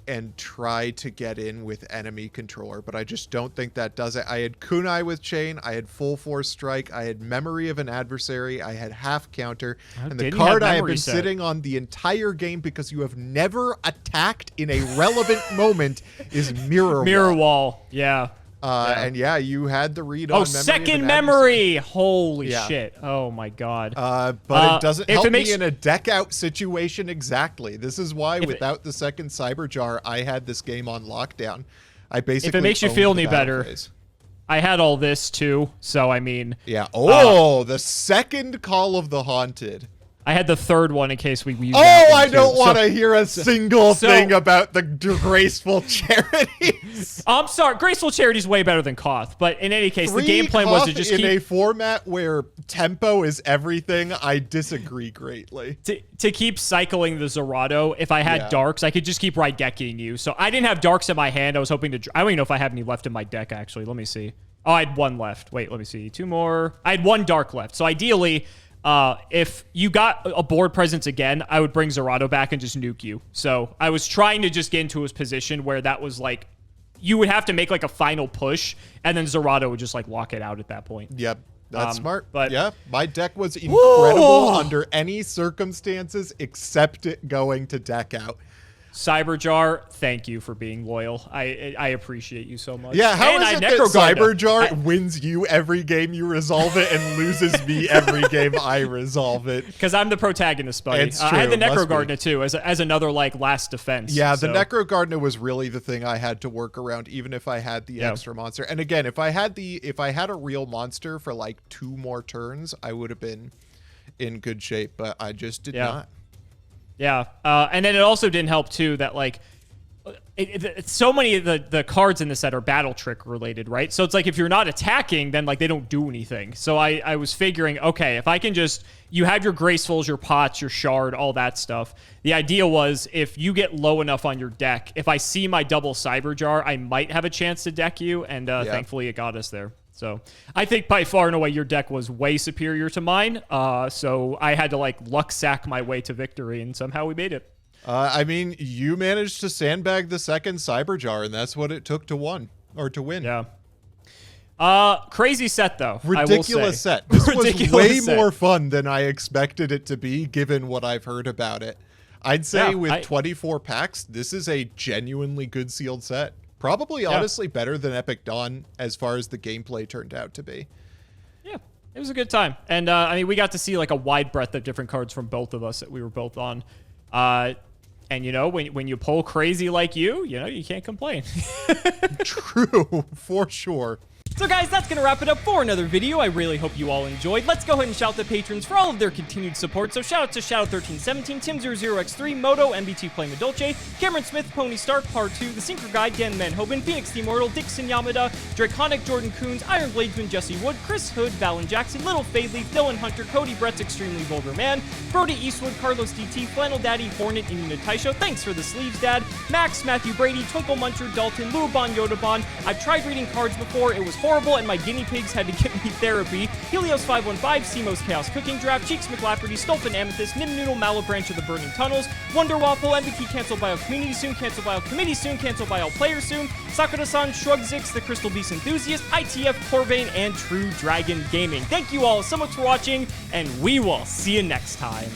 and try to get in with enemy controller, but I just don't think that does it. I had Kunai with Chain, I had Full Force Strike, I had Memory of an Adversary, I had Half Counter, and the card I have been sitting on the entire game because you have never attacked in a relevant moment is Mirror Wall. Mirror Wall, yeah. And yeah, you had the read on Memory second memory! Holy shit. Oh my god. But it doesn't help me in a deck out situation exactly. This is why without the second Cyberjar, I had this game on lockdown. I basically if it makes you feel any better, I had all this too, so I mean... Yeah. Oh, the second Call of the Haunted. I had the third one in case we use I don't want to hear a single thing about the Graceful Charities. I'm sorry. Graceful Charities way better than Koth. But in any case, the game plan was to just keep... in a format where tempo is everything, I disagree greatly. To keep cycling the Zerato, if I had Darks, I could just keep Raigeki-ing you. So I didn't have Darks in my hand. I was hoping to... I don't even know if I have any left in my deck, actually. Let me see. Oh, I had 1 left. Wait, let me see. 2 more. I had 1 Dark left. So ideally... if you got a board presence again, I would bring Zerato back and just nuke you. So I was trying to just get into his position where that was like, you would have to make like a final push, and then Zerato would just like lock it out at that point. Yep, that's smart. But yeah, my deck was incredible under any circumstances except it going to deck out. Cyberjar, thank you for being loyal. I appreciate you so much. Yeah, how and is it that Cyberjar wins you every game you resolve it and loses me every game I resolve it? Because I'm the protagonist, buddy. It's true, I had the must be. Necrogardner too, as another like last defense. Yeah, the so. Necrogardner was really the thing I had to work around, even if I had the extra monster. And again, if I had a real monster for like 2 more turns, I would have been in good shape, but I just did not. Yeah, and then it also didn't help too that like so many of the cards in the set are battle trick related, right? So it's like if you're not attacking, then like they don't do anything. So I was figuring, okay, if I can just, you have your Gracefuls, your Pots, your Shard, all that stuff. The idea was if you get low enough on your deck, if I see my double Cyberjar, I might have a chance to deck you, and thankfully it got us there. So I think by far and away your deck was way superior to mine. So I had to like luck sack my way to victory, and somehow we made it. I mean, you managed to sandbag the second Cyberjar, and that's what it took to win. Yeah. Crazy set though. Ridiculous set. This was way more fun than I expected it to be, given what I've heard about it. I'd say with 24 packs, this is a genuinely good sealed set. Probably, honestly, better than Epic Dawn as far as the gameplay turned out to be. Yeah, it was a good time. And, I mean, we got to see, like, a wide breadth of different cards from both of us that we were both on. And, you know, when you pull crazy like you know, you can't complain. True, for sure. So guys, that's going to wrap it up for another video. I really hope you all enjoyed. Let's go ahead and shout out the patrons for all of their continued support. So shout out to Shadow1317, Tim00x3, Moto, MBT Playing Dolce, Cameron Smith, Pony Stark, Part 2, The Sinker Guy, Dan Manhoben, Phoenix the Immortal, Dixon Yamada, Draconic, Jordan Coons, Iron Bladesman, Jesse Wood, Chris Hood, Valen Jackson, Little Fadeleaf, Dylan Hunter, Cody Brett's Extremely Vulgar Man, Brody Eastwood, Carlos DT, Flannel Daddy, Hornet, and Unitaisho. Thanks for the sleeves, Dad. Max, Matthew Brady, Twinkle Muncher, Dalton, Luabon, Yodabon. I've tried reading cards before. It was horrible, and my guinea pigs had to get me therapy. Helios515, Simo's Chaos Cooking Draft, Cheeks McLafferty, Stolfin Amethyst, Nim Noodle, Malabranch of the Burning Tunnels, Wonder Waffle, MBT Cancel by All Community Soon, Cancel by All Committee Soon, Cancel by All Players Soon, Sakura-san, Shrugzix, The Crystal Beast Enthusiast, ITF, Corvain, and True Dragon Gaming. Thank you all so much for watching, and we will see you next time.